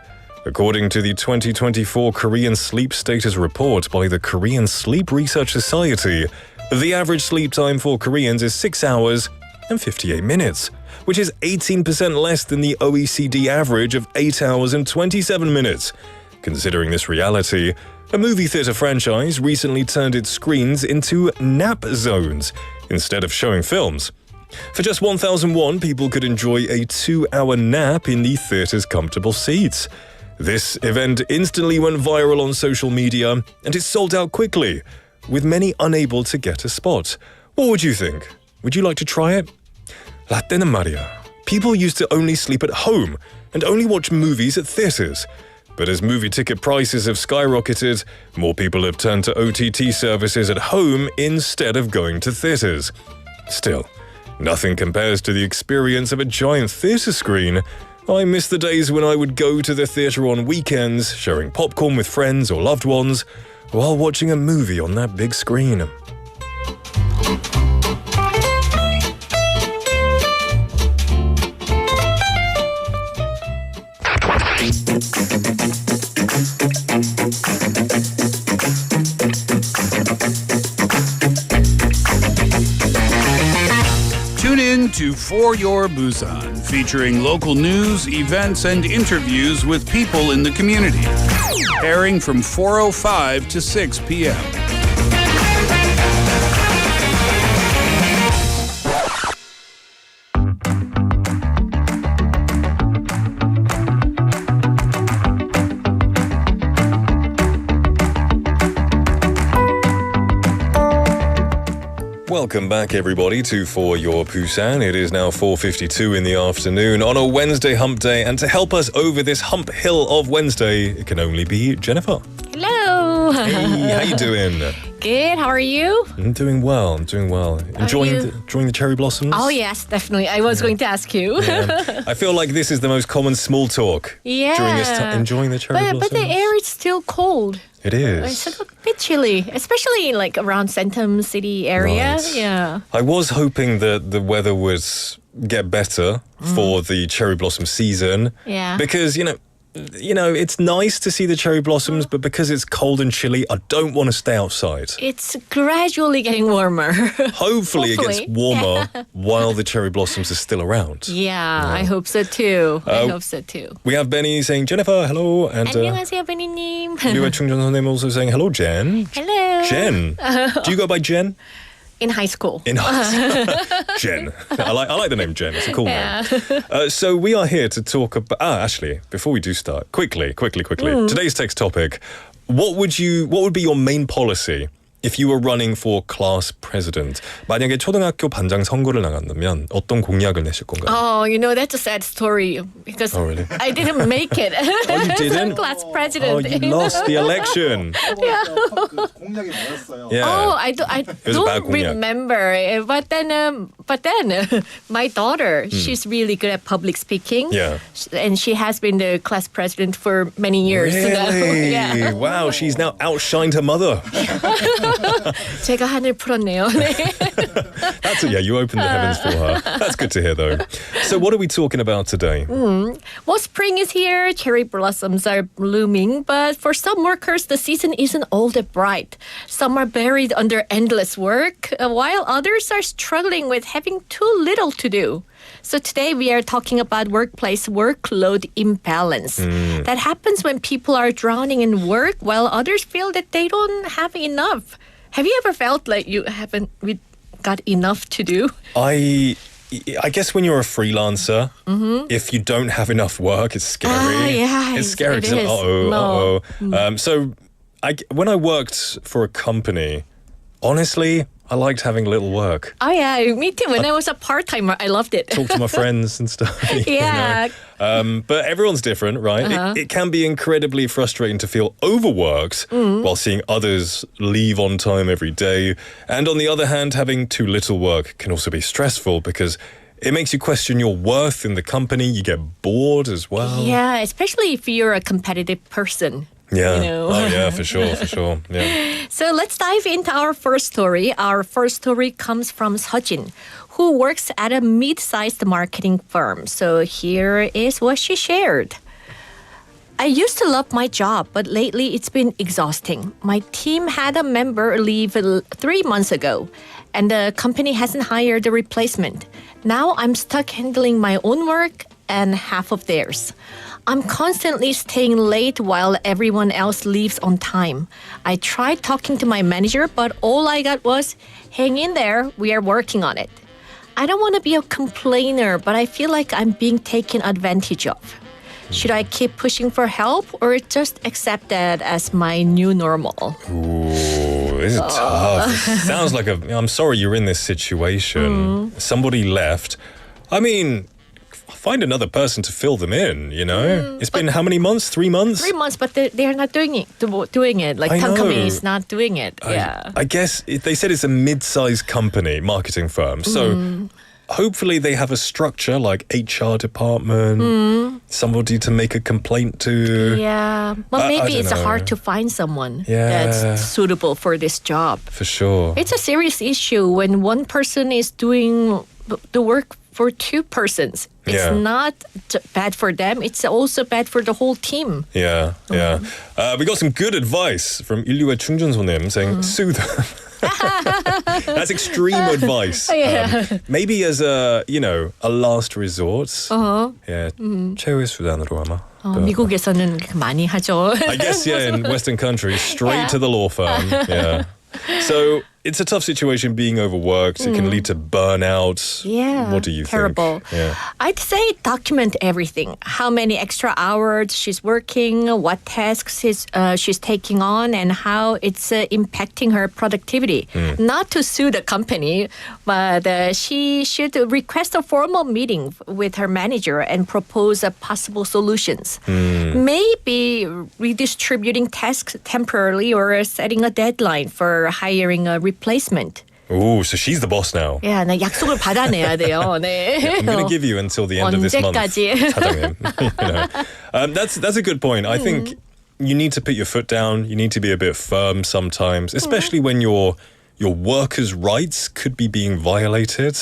According to the 2024 Korean Sleep Status Report by the Korean Sleep Research Society, the average sleep time for Koreans is 6 hours and 58 minutes, which is 18% less than the OECD average of 8 hours and 27 minutes. Considering this reality, a movie theatre franchise recently turned its screens into nap zones instead of showing films. For just 1,000 won, people could enjoy a 2-hour nap in the theatre's comfortable seats. This event instantly went viral on social media and it sold out quickly, with many unable to get a spot. What would you think? Would you like to try it? 라떼는 말이야. People used to only sleep at home and only watch movies at theatres. But as movie ticket prices have skyrocketed, more people have turned to OTT services at home instead of going to theatres. Still, nothing compares to the experience of a giant theatre screen. I miss the days when I would go to the theatre on weekends, sharing popcorn with friends or loved ones, while watching a movie on that big screen. Tune in to For Your Busan, featuring local news, events, and interviews with people in the community. Airing from 4:05 to 6 p.m. Welcome back, everybody, to For Your Busan. It is now 4:52 in the afternoon on a Wednesday hump day, and to help us over this hump hill of Wednesday, it can only be Jennifer. Hello. Hey, how you doing? Good. How are you? I'm doing well. Enjoying the cherry blossoms? Oh yes, definitely. I was going to ask you. Yeah. I feel like this is the most common small talk during this time. Enjoying the cherry blossoms. But the air is still cold. It is. It's a bit chilly, especially like around Centum City area. Right. Yeah. I was hoping that the weather would get better for the cherry blossom season. Yeah. Because, you know, it's nice to see the cherry blossoms, but because it's cold and chilly, I don't want to stay outside. It's gradually getting warmer. Hopefully it gets warmer while the cherry blossoms are still around. Yeah, I hope so too. I hope so too. We have Benny saying, Jennifer, hello. And 안녕하세요, 베니님. Liu Chung also saying, hello, Jen. Hello. Jen. Do you go by Jen? In high school. In high school. Jen. I like the name Jen. It's a cool name. So we are here to talk about... Ashley, before we do start, quickly. Today's text topic. What would be your main policy if you were running for class president? 만약에 초등학교 반장 선거를 나간다면 어떤 공약을 내실 건가요? Oh, that's a sad story because really? I didn't make it. Oh, you didn't? Class president. Oh, you lost the election. 공약이 뭐였어요? Yeah. Oh, I was a bad don't 공약. remember. But then, my daughter, she's really good at public speaking. Yeah. And she has been the class president for many years. Really? Yeah. Wow, she's now outshined her mother. 제가 하늘 풀었네요. 네. You opened the heavens for her. That's good to hear, though. So what are we talking about today? Well, spring is here. Cherry blossoms are blooming. But for some workers, the season isn't all that bright. Some are buried under endless work, while others are struggling with having too little to do. So today we are talking about workplace workload imbalance. That happens when people are drowning in work while others feel that they don't have enough. Have you ever felt like you haven't got enough to do? I guess when you're a freelancer, if you don't have enough work, it's scary. Yeah, it's scary. it is. So when I worked for a company, honestly, I liked having little work. Oh yeah, me too. When I was a part-timer, I loved it. Talk to my friends and stuff. Yeah. But everyone's different, right? It can be incredibly frustrating to feel overworked while seeing others leave on time every day. And on the other hand, having too little work can also be stressful because it makes you question your worth in the company. You get bored as well. Yeah, especially if you're a competitive person. Yeah. You know. Oh, yeah, for sure. Yeah. So let's dive into our first story. Our first story comes from Sejin, who works at a mid-sized marketing firm. So here is what she shared. I used to love my job, but lately it's been exhausting. My team had a member leave 3 months ago, and the company hasn't hired a replacement. Now I'm stuck handling my own work and half of theirs. I'm constantly staying late while everyone else leaves on time. I tried talking to my manager, but all I got was, hang in there, we are working on it. I don't want to be a complainer, but I feel like I'm being taken advantage of. Should I keep pushing for help or just accept that as my new normal? Ooh, this is tough. Sounds like I'm sorry you're in this situation. Somebody left. I mean, find another person to fill them in, you know? It's been how many months? 3 months? 3 months, but they're not doing it. Like, I know. company is not doing it. Yeah. I guess they said it's a mid-sized company, marketing firm. So hopefully they have a structure like HR department, somebody to make a complaint to. Yeah. Well, I maybe don't it's know. hard to find someone Yeah. that's suitable for this job. For sure. It's a serious issue when one person is doing the work for two persons. It's Yeah. not bad for them. It's also bad for the whole team. Yeah. We got some good advice from 일류의 충전소님 saying sue them. That's extreme advice. Yeah. Maybe as a last resort. Yeah, 최후의 수단으로 아마. 미국에서는 많이 하죠. I guess, in Western countries, straight to the law firm. Yeah. So it's a tough situation being overworked. It can lead to burnout. Yeah. What do you terrible. think? Yeah. I'd say document everything. How many extra hours she's working, what tasks she's taking on, and how it's impacting her productivity. Not to sue the company, but she should request a formal meeting with her manager and propose possible solutions. Maybe redistributing tasks temporarily or setting a deadline for high hiring a replacement. Ooh, so she's the boss now. 야, 나 약속을 받아내야 돼요. 네. I'm going to give you until the end of this month. 언제까지? 사장님. You know. That's a good point. I think you need to put your foot down. You need to be a bit firm sometimes, especially when your workers' rights could be being violated.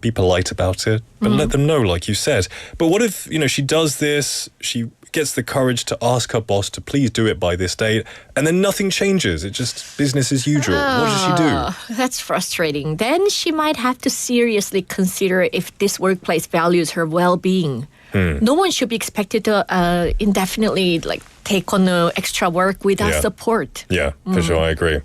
Be polite about it, but let them know, like you said. But what if, she does this, she gets the courage to ask her boss to please do it by this date, and then nothing changes. It's just business as usual. What does she do? That's frustrating. Then she might have to seriously consider if this workplace values her well-being. No one should be expected to indefinitely take on extra work without support. Yeah, for sure, I agree.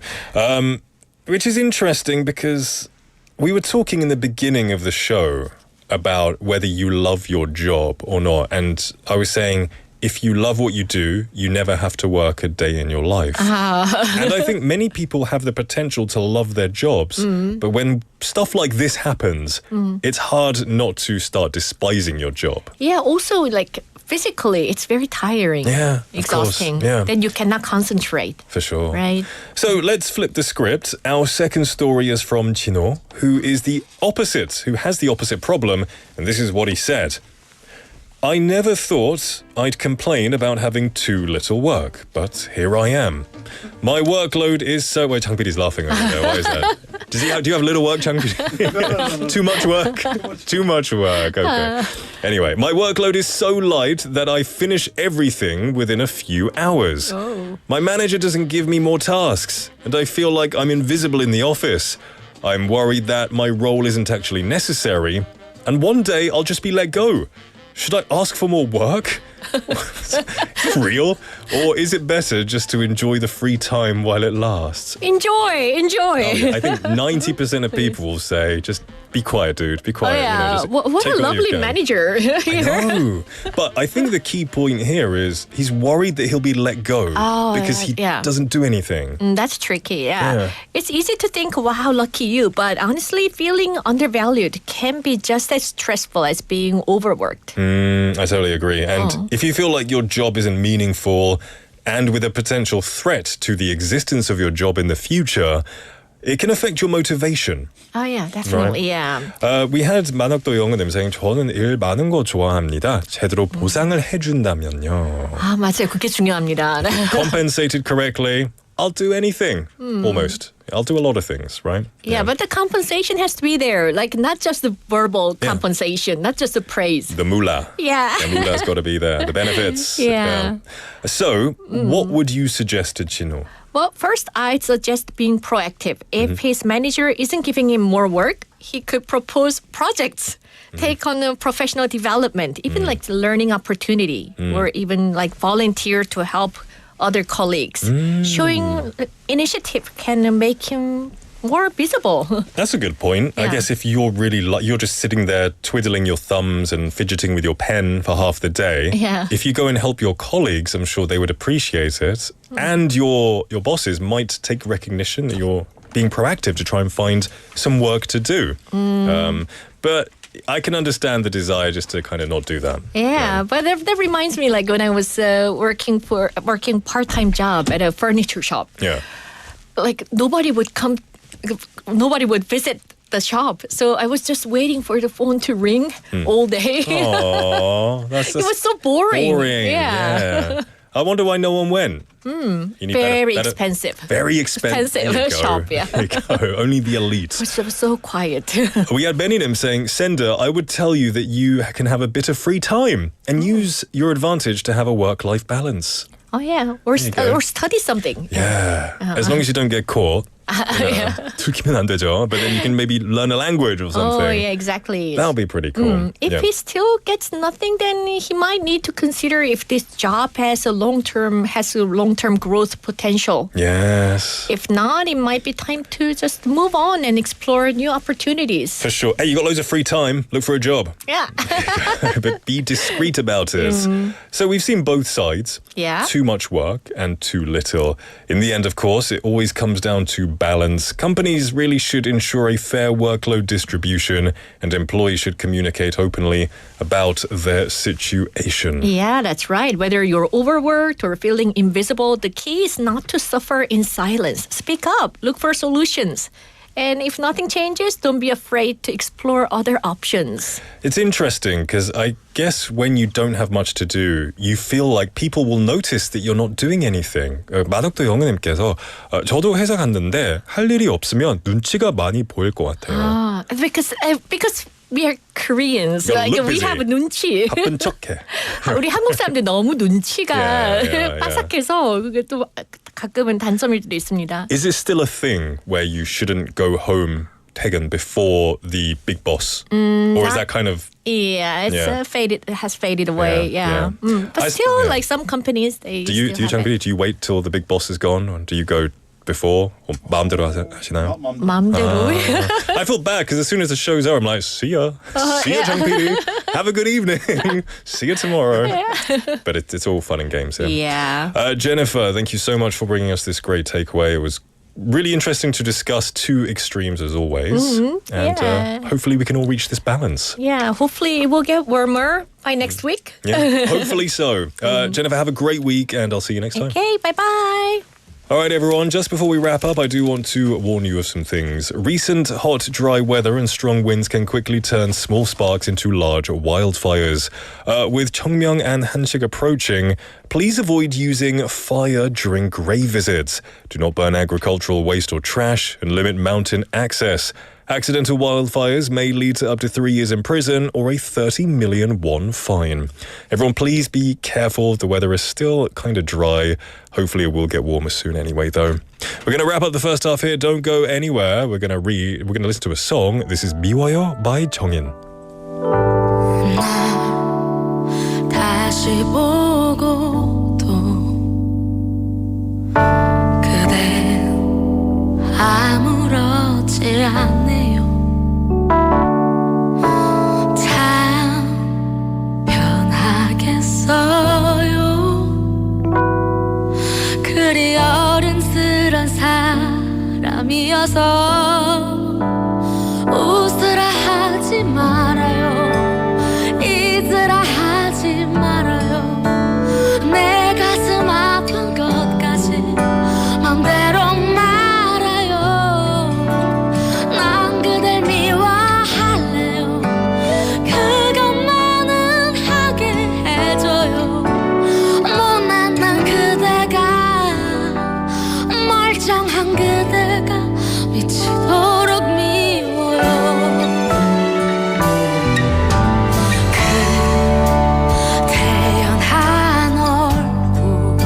Which is interesting because we were talking in the beginning of the show about whether you love your job or not. And I was saying, if you love what you do, you never have to work a day in your life. And I think many people have the potential to love their jobs. But when stuff like this happens, it's hard not to start despising your job. Yeah, also physically, it's very tiring. Yeah, exhausting. Of course, yeah. Then you cannot concentrate. For sure. Right. So let's flip the script. Our second story is from Chino, who is the opposite, who has the opposite problem. And this is what he said. I never thought I'd complain about having too little work, but here I am. My workload is so... Wait, Changpiri's laughing over there. Why is that? Do you have little work, Changpiri? Too much work? Too much work, okay. Anyway, my workload is so light that I finish everything within a few hours. Oh. My manager doesn't give me more tasks, and I feel like I'm invisible in the office. I'm worried that my role isn't actually necessary, and one day I'll just be let go. Should I ask for more work? Real? Or is it better just to enjoy the free time while it lasts? Enjoy. I think 90% of people will say, just be quiet, dude. Be quiet. Just What take a all you lovely can. manager. No, but I think the key point here is he's worried that he'll be let go because he doesn't do anything. That's tricky, yeah. Yeah. It's easy to think, wow, lucky you. But honestly, feeling undervalued can be just as stressful as being overworked. I totally agree. And if you feel like your job isn't meaningful and with a potential threat to the existence of your job in the future, it can affect your motivation. Oh, yeah, definitely, yeah. We had 만학도 영어님 saying 저는 일 많은 거 좋아합니다. 제대로 보상을 해준다면요. 아, 맞아요. 그게 중요합니다. Compensated correctly, I'll do anything. Almost. I'll do a lot of things, right? Yeah, but the compensation has to be there. Not just the verbal compensation, not just the praise. The moolah. Yeah. The moolah's got to be there. The benefits. Yeah. So, what would you suggest to Chino? Well, first, I'd suggest being proactive. If his manager isn't giving him more work, he could propose projects, take on a professional development, even learning opportunity, or even volunteer to help other colleagues. Showing initiative can make him more visible. That's a good point. I guess if you're really you're just sitting there twiddling your thumbs and fidgeting with your pen for half the day, if you go and help your colleagues, I'm sure they would appreciate it. And your bosses might take recognition that you're being proactive to try and find some work to do. But I can understand the desire just to kind of not do that. Yeah, but that reminds me when I was working part-time job at a furniture shop. Yeah. Nobody would visit the shop. So I was just waiting for the phone to ring all day. Oh, it was so boring. Yeah. I wonder why no one went. You need Very better, expensive. Very expensive. There you go. Shop, yeah. There you go. Only the elite. It was so quiet. We had Beninim saying, Sender, I would tell you that you can have a bit of free time and use your advantage to have a work-life balance. Oh, yeah. Or study something. Yeah. As long as you don't get caught. 들키면 안 되죠. But then you can maybe learn a language or something. Oh, yeah, exactly. That'll be pretty cool. If he still gets nothing, then he might need to consider if this job has a long-term growth potential. Yes. If not, it might be time to just move on and explore new opportunities. For sure. Hey, you got loads of free time. Look for a job. Yeah. But be discreet about it. So we've seen both sides. Yeah. Too much work and too little. In the end, of course, it always comes down to balance, companies really should ensure a fair workload distribution, and employees should communicate openly about their situation. Yeah, that's right. Whether you're overworked or feeling invisible, the key is not to suffer in silence. Speak up, look for solutions. And if nothing changes, don't be afraid to explore other options. It's interesting because I guess when you don't have much to do, you feel like people will notice that you're not doing anything. 마덕도 영은님께서 저도 회사 갔는데 할 일이 없으면 눈치가 많이 보일 것 같아요. Because we are Koreans. You're Like, we busy. have 눈치. 바쁜 척해. 우리 한국 사람들 너무 눈치가 Yeah. 빠삭해서 그게 또 가끔은 단점일 때도 있습니다. Is it still a thing where you shouldn't go home 퇴근 before the big boss? Or is that kind of... Yeah, it's Yeah. Faded. It has faded away. Yeah, yeah. But still, like some companies, they Do you, still have 장PD, it. do you wait till the big boss is gone? Or do you go before? Or 마음대로 하시나요? 마음대로. I feel bad because as soon as the show's over, I'm like, see ya. See ya, 장PD. Have a good evening. See you tomorrow. But it's all fun and games. Yeah. Jennifer, thank you so much for bringing us this great takeaway. It was really interesting to discuss two extremes as always. And yeah. hopefully we can all reach this balance. Yeah, hopefully it will get warmer by next week. Yeah, hopefully so. Jennifer, have a great week and I'll see you next time. Okay, bye-bye. All right, everyone, just before we wrap up, I do want to warn you of some things. Recent hot, dry weather and strong winds can quickly turn small sparks into large wildfires. With Cheongmyeong and Hanshik approaching, please avoid using fire during grave visits. Do not burn agricultural waste or trash and limit mountain access. Accidental wildfires may lead to up to 3 years in prison or a 30 million won fine. Everyone, please be careful. The weather is still kind of dry. Hopefully it will get warmer soon anyway, though. We're going to wrap up the first half here. Don't go anywhere. We're going to listen to a song. This is 미워요 by 정인. 다시 보고도 그댄 아무렇지 않네요. 참 편하겠어요. 그리 어른스런 사람이어서 웃으라 하지 말아요. 잊으라 하지 말아요. 내 가슴 아픈 것까지 맘대로 말아요. 난 그댈 미워할래요. 그것만은 하게 해줘요. 못난 난 그대가 멀쩡한 그대가 미치도록 미워요. 태연한 얼굴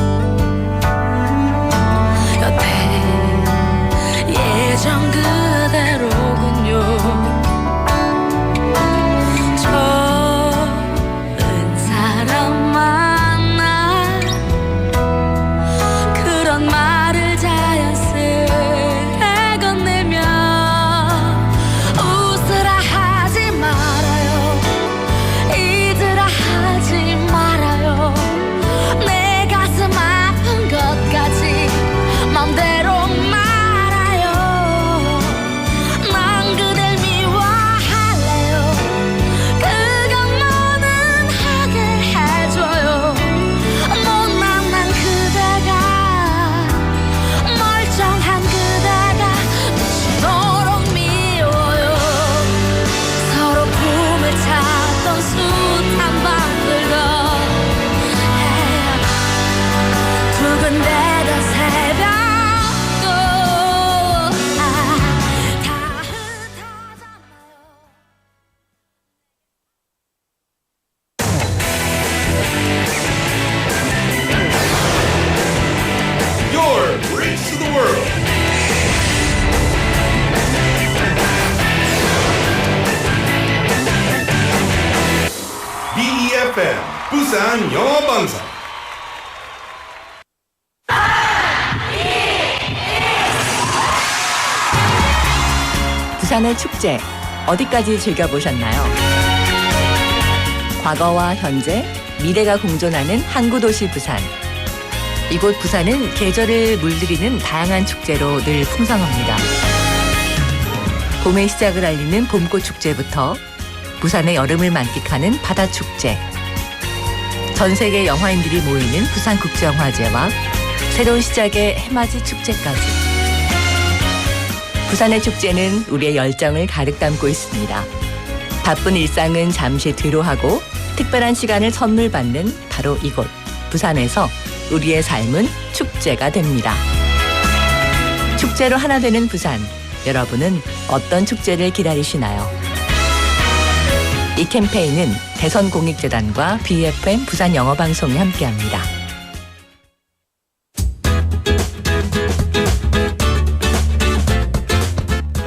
여태 예전 그대로군요. 좋은 사람 만나 그런 말을 자연스레 건네면 웃으라 하지 말아요. 잊으라 하지 말아요. 내 가슴 아픈 것까지 맘대로 말아요. 난 그댈 미워할래요. 그것만은 하게 해줘요. 못난 난 그대가 멀쩡한 그대가 미치도록 미워요. 서로 품을 찾던 숱한 밤들도 두근대던 새벽도 다 흩어졌나요. Your bridge to the world. BEFM 부산 영어방송. 부산의 축제 어디까지 즐겨보셨나요? 과거와 현재, 미래가 공존하는 항구도시 부산. 이곳 부산은 계절을 물들이는 다양한 축제로 늘 풍성합니다. 봄의 시작을 알리는 봄꽃 축제부터 부산의 여름을 만끽하는 바다축제, 전 세계 영화인들이 모이는 부산 국제영화제와 새로운 시작의 해맞이 축제까지. 부산의 축제는 우리의 열정을 가득 담고 있습니다. 바쁜 일상은 잠시 뒤로하고 특별한 시간을 선물 받는 바로 이곳 부산에서 우리의 삶은 축제가 됩니다. 축제로 하나 되는 부산, 여러분은 어떤 축제를 기다리시나요? 이 캠페인은 대선공익재단과 BFM 부산영어방송이 함께합니다.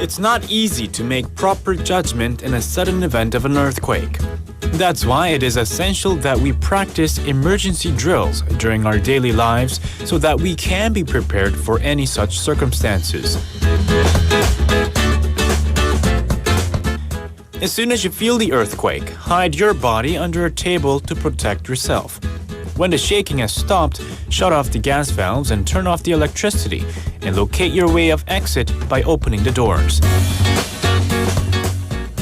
It's not easy to make proper judgment in a sudden event of an earthquake. That's why it is essential that we practice emergency drills during our daily lives so that we can be prepared for any such circumstances. As soon as you feel the earthquake, hide your body under a table to protect yourself. When the shaking has stopped, shut off the gas valves and turn off the electricity, and locate your way of exit by opening the doors.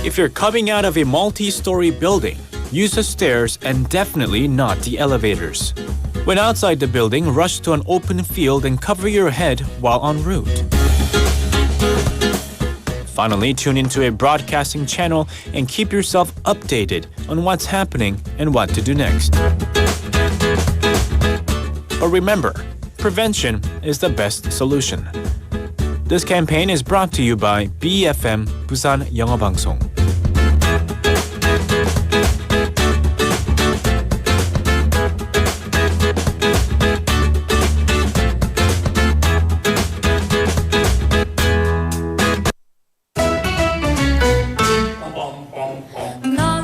If you're coming out of a multi-story building, use the stairs and definitely not the elevators. When outside the building, rush to an open field and cover your head while en route. Finally, tune into a broadcasting channel and keep yourself updated on what's happening and what to do next. But remember, prevention is the best solution. This campaign is brought to you by BFM Busan 영어방송.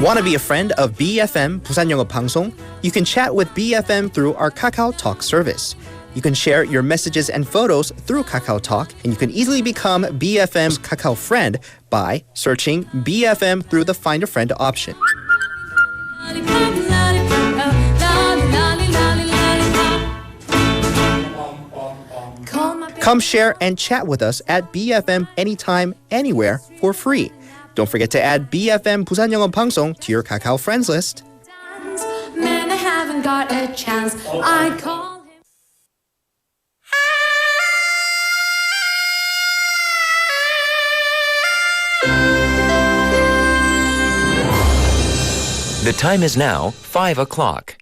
Want to be a friend of BFM 부산영어방송? You can chat with BFM through our Kakao Talk service. You can share your messages and photos through Kakao Talk, and you can easily become BFM's Kakao friend by searching BFM through the Find a Friend option. Come share and chat with us at BFM anytime, anywhere for free. Don't forget to add BFM 부산영어방송 to your Kakao friends list. Man, I haven't got a chance. I call him. The time is now 5 o'clock.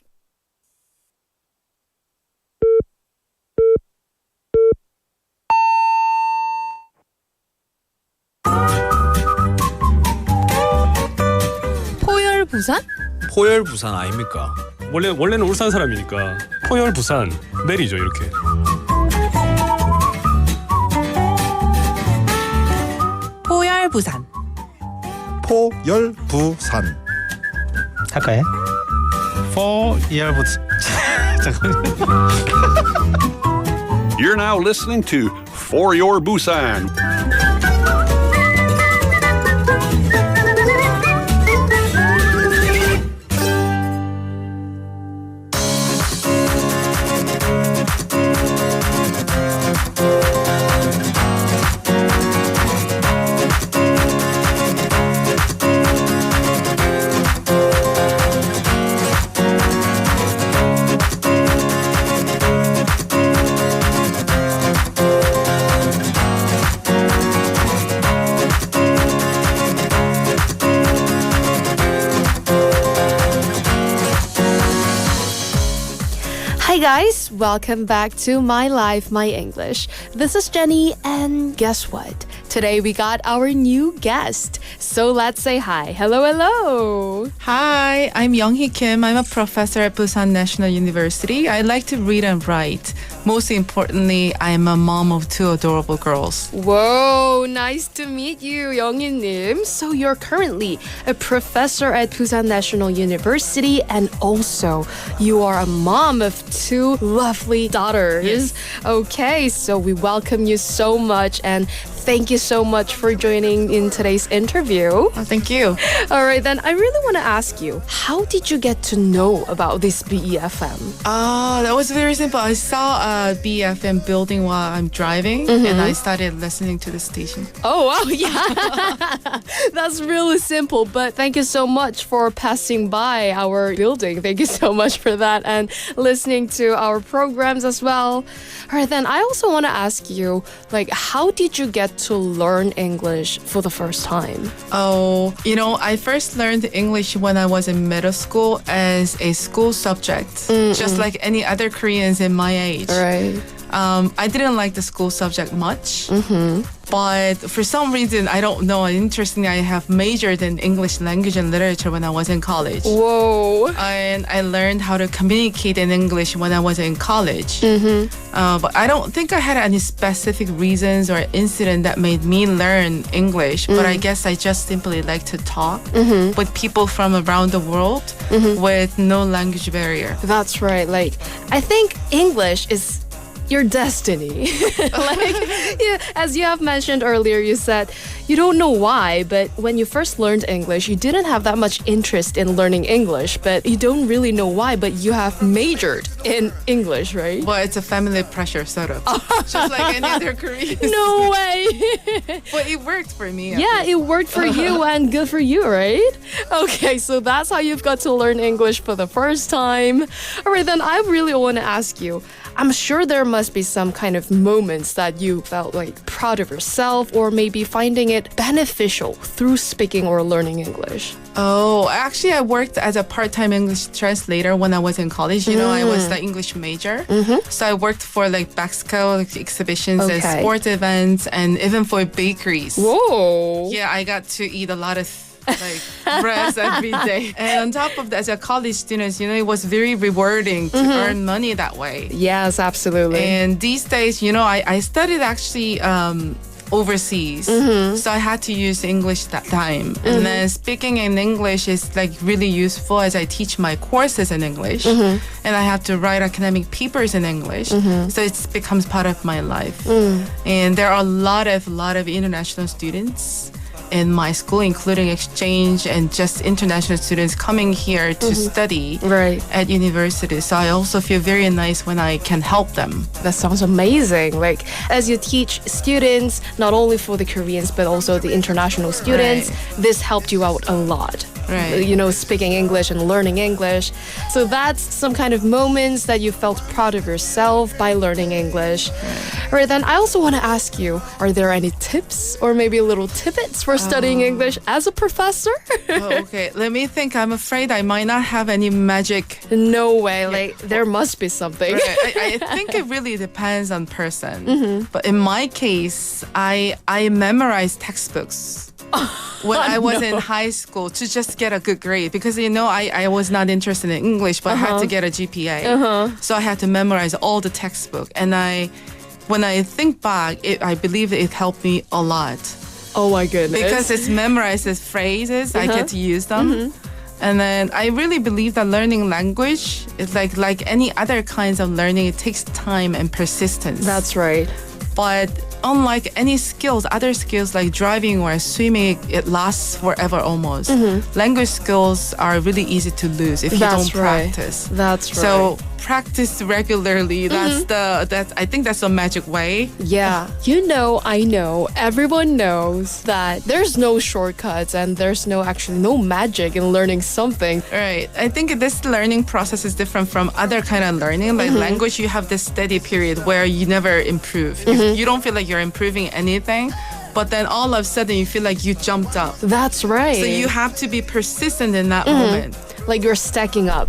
부산? 포열 부산 아닙니까? 원래는 울산 사람이니까 포열 부산 내리죠 이렇게. 포열 부산. 포열부산. 할까요? 포열부산. You're now listening to For Your Busan. Hi guys, welcome back to My Life, My English. This is Jenny, and guess what? Today we got our new guest. So let's say hi. Hello, hello. Hi, I'm Young-hee Kim. I'm a professor at Busan National University. I like to read and write. Most importantly, I'm a mom of 2 adorable girls. Whoa, nice to meet you, Young-hee-nim. So you're currently a professor at Busan National University, and also you are a mom of 2 lovely daughters. Yes. Okay, so we welcome you so much, and thank you so much for joining in today's interview. Oh, thank you. All right, then I really want to ask you, how did you get to know about this BEFM? That was very simple. I saw a BFM building while I'm driving, and I started listening to the station. Oh, wow, yeah. That's really simple, but thank you so much for passing by our building. Thank you so much for that and listening to our programs as well. All right, then I also want to ask you, like, how did you get to learn English for the first time? Oh, I first learned English when I was in middle school as a school subject, just like any other Koreans in my age. Right. I didn't like the school subject much, but for some reason, I don't know, interestingly, I have majored in English language and literature when I was in college. Whoa. And I learned how to communicate in English when I was in college. But I don't think I had any specific reasons or incident that made me learn English, but I guess I just simply like to talk with people from around the world with no language barrier. That's right. Like, I think English is your destiny. As you have mentioned earlier, you said you don't know why, but when you first learned English, you didn't have that much interest in learning English, but you don't really know why, but you have majored in English, right? Well, it's a family pressure, sort of. Just like any other Korean. No way. But it worked for me. Yeah, it worked for you and good for you, right? Okay, so that's how you've got to learn English for the first time. All right, then I really want to ask you, I'm sure there must be some kind of moments that you felt like proud of yourself or maybe finding it beneficial through speaking or learning English. Oh, actually, I worked as a part-time English translator when I was in college. I was the English major. So I worked for like backscale exhibitions and sports events and even for bakeries. Whoa. Yeah, I got to eat a lot of breads every day. And on top of that, as a college student, it was very rewarding to earn money that way. Yes, absolutely. And these days, I studied actually overseas. So I had to use English that time. And then speaking in English is like really useful as I teach my courses in English. And I have to write academic papers in English. So it becomes part of my life. And there are a lot of international students in my school, including exchange and just international students coming here to study at university. So I also feel very nice when I can help them. That sounds amazing. Like, as you teach students, not only for the Koreans, but also the international students, this helped you out a lot. Speaking English and learning English. So that's some kind of moments that you felt proud of yourself by learning English. Right, then I also want to ask you, are there any tips or maybe little tidbits for studying English as a professor? Okay, let me think. I'm afraid I might not have any magic. No way. Like, there must be something. I think it really depends on person. But in my case, I memorized textbooks when I was in high school to just get a good grade because I was not interested in English, but I had to get a GPA. So I had to memorize all the textbook. And when I think back, I believe it helped me a lot. Oh my goodness. Because it's memorized as phrases, I get to use them. And then I really believe that learning language is like any other kinds of learning, it takes time and persistence. That's right. But unlike any skills, other skills like driving or swimming, it lasts forever almost. Language skills are really easy to lose if you don't practice. That's right. So practice regularly. I think that's a magic way. Yeah. I know, everyone knows that there's no shortcuts and there's no magic in learning something. Right. I think this learning process is different from other kind of learning. Like language, you have this steady period where you never improve. You don't feel like you're improving anything. But then all of a sudden you feel like you jumped up. That's right. So you have to be persistent in that moment. Like you're stacking up.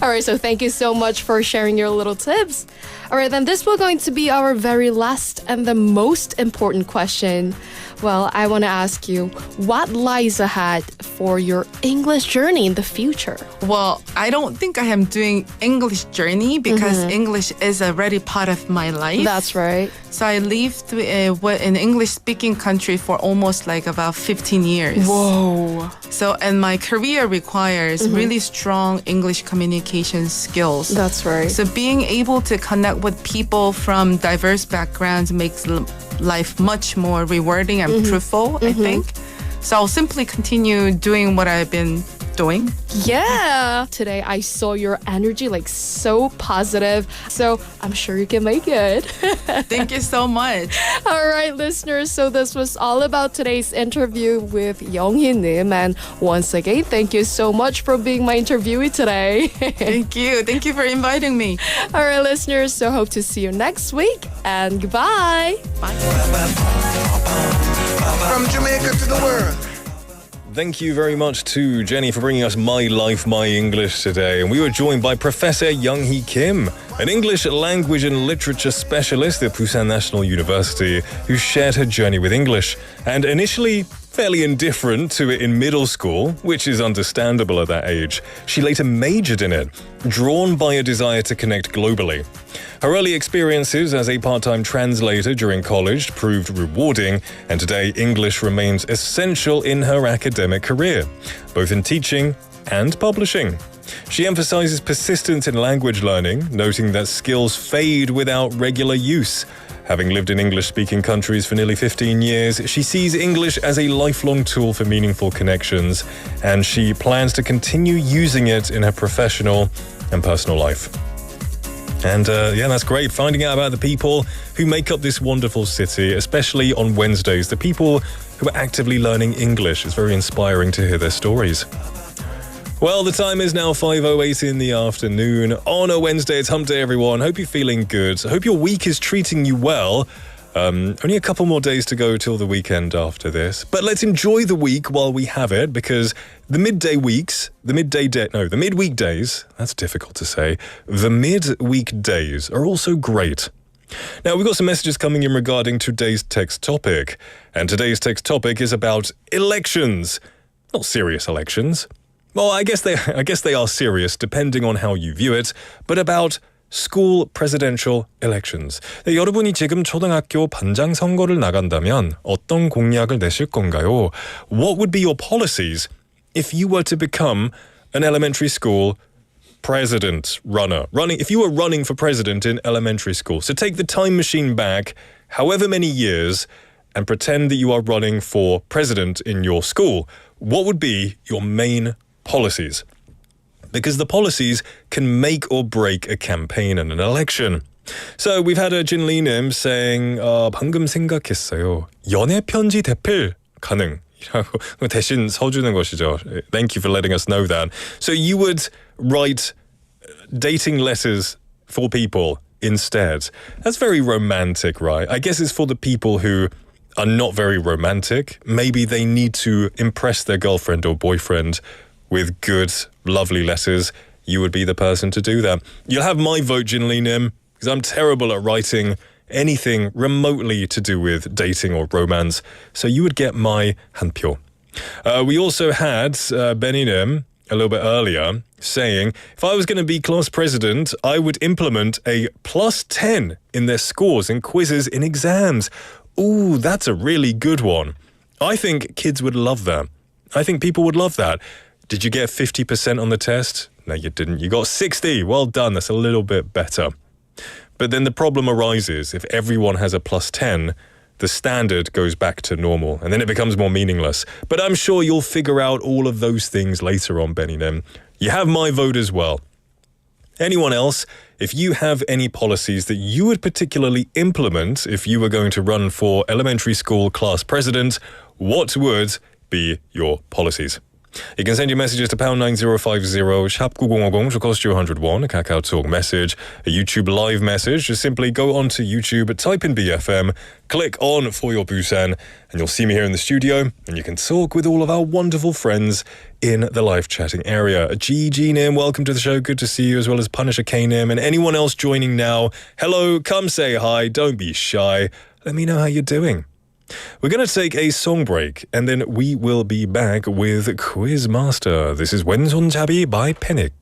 All right, so thank you so much for sharing your little tips. All right, then this will going to be our very last and the most important question. Well, I want to ask you, what lies ahead for your English journey in the future? Well, I don't think I am doing English journey because English is already part of my life. That's right. So I lived in English-speaking country for almost like about 15 years. Whoa. So, and my career requires really strong English communication skills. That's right. So being able to connect with people from diverse backgrounds makes life much more rewarding and fruitful, I think. So I'll simply continue doing what I've been doing. Yeah. Today I saw your energy like so positive. So I'm sure you can make it. Thank you so much. All right, listeners. So this was all about today's interview with Young-hee-nim. And once again, thank you so much for being my interviewee today. Thank you. Thank you for inviting me. All right, listeners. So hope to see you next week. And goodbye. From Jamaica to the world. Thank you very much to Jenny for bringing us My Life, My English today. And we were joined by Professor Young-hee Kim, an English language and literature specialist at Busan National University, who shared her journey with English. And initially fairly indifferent to it in middle school, which is understandable at that age, she later majored in it, drawn by a desire to connect globally. Her early experiences as a part-time translator during college proved rewarding, and today English remains essential in her academic career, both in teaching and publishing. She emphasizes persistence in language learning, noting that skills fade without regular use. Having lived in English-speaking countries for nearly 15 years, she sees English as a lifelong tool for meaningful connections, and she plans to continue using it in her professional and personal life. And yeah, that's great. Finding out about the people who make up this wonderful city, especially on Wednesdays, the people who are actively learning English. It's very inspiring to hear their stories. Well, the time is now 5:08 in the afternoon. On a Wednesday, it's hump day, everyone. Hope you're feeling good. Hope your week is treating you well. Only a couple more days to go till the weekend after this. But let's enjoy the week while we have it, because the midweek days, that's difficult to say. The midweek days are also great. Now, we've got some messages coming in regarding today's text topic. And today's text topic is about elections. Not serious elections. Well, I guess they are serious, depending on how you view it, but about school presidential elections. 네, 여러분이 지금 초등학교 반장 선거를 나간다면 어떤 공약을 내실 건가요? What would be your policies if you were to become an elementary school president running? If you were running for president in elementary school, so take the time machine back, however many years, and pretend that you are running for president in your school. What would be your main policies? Because the policies can make or break a campaign and an election. So we've had a Jinlee-님 saying, 방금 생각했어요. 연애 편지 대필 가능. 대신 서주는 것이죠. Thank you for letting us know that. So you would write dating letters for people instead. That's very romantic, right? I guess it's for the people who are not very romantic. Maybe they need to impress their girlfriend or boyfriend with good, lovely letters. You would be the person to do that. You'll have my vote, Jinlee-nim, because I'm terrible at writing anything remotely to do with dating or romance. So you would get my 한표. We also had Benny-nim a little bit earlier saying, if I was going to be class president, I would implement a +10 in their scores in quizzes in exams. Ooh, that's a really good one. I think kids would love that. I think people would love that. Did you get 50% on the test? No, you didn't. You got 60. Well done. That's a little bit better. But then the problem arises if everyone has a +10, the standard goes back to normal, and then it becomes more meaningless. But I'm sure you'll figure out all of those things later on, Benny-nim. You have my vote as well. Anyone else, if you have any policies that you would particularly implement if you were going to run for elementary school class president, what would be your policies? You can send your messages to #9050, 샵9050, to cost you 101, a KakaoTalk message, a YouTube live message. Just simply go onto YouTube, type in BFM, click on For Your Busan, and you'll see me here in the studio, and you can talk with all of our wonderful friends in the live chatting area. G-Nim, welcome to the show. Good to see you, as well as Punisher K-Nim, and anyone else joining now. Hello, come say hi. Don't be shy. Let me know how you're doing. We're going to take a song break, and then we will be back with Quiz Master. This is 왼손잡이 by Panic.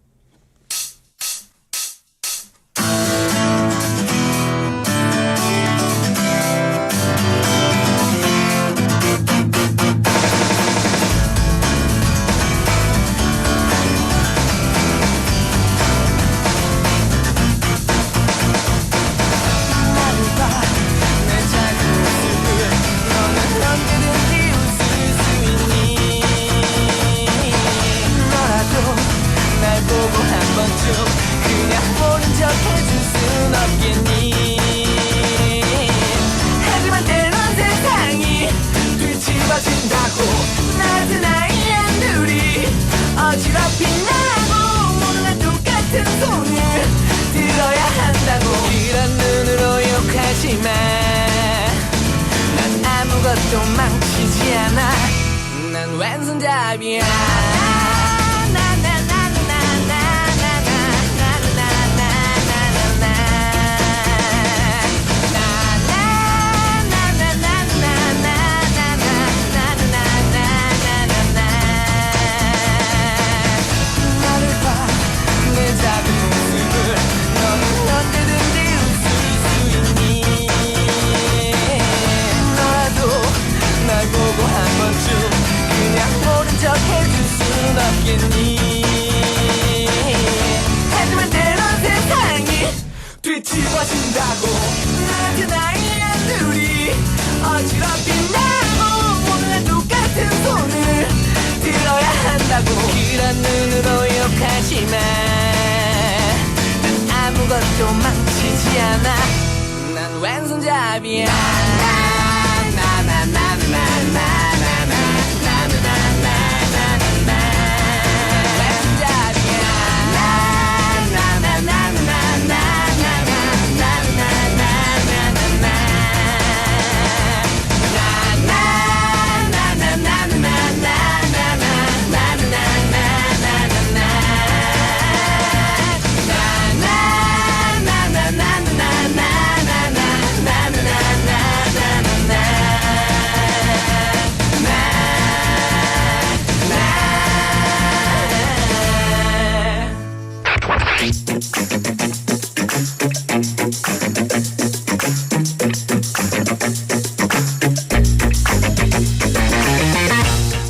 아무것도 망치지 않아 난 왼손잡이야 해줄 순 없겠니 하지만 때론 세상이 뒤집어진다고 낮은 아이야 둘이 어지럽힌다고 모두 다 똑같은 손을 들어야 한다고 그런 눈으로 욕하지마 난 아무것도 망치지 않아 난 왼손잡이야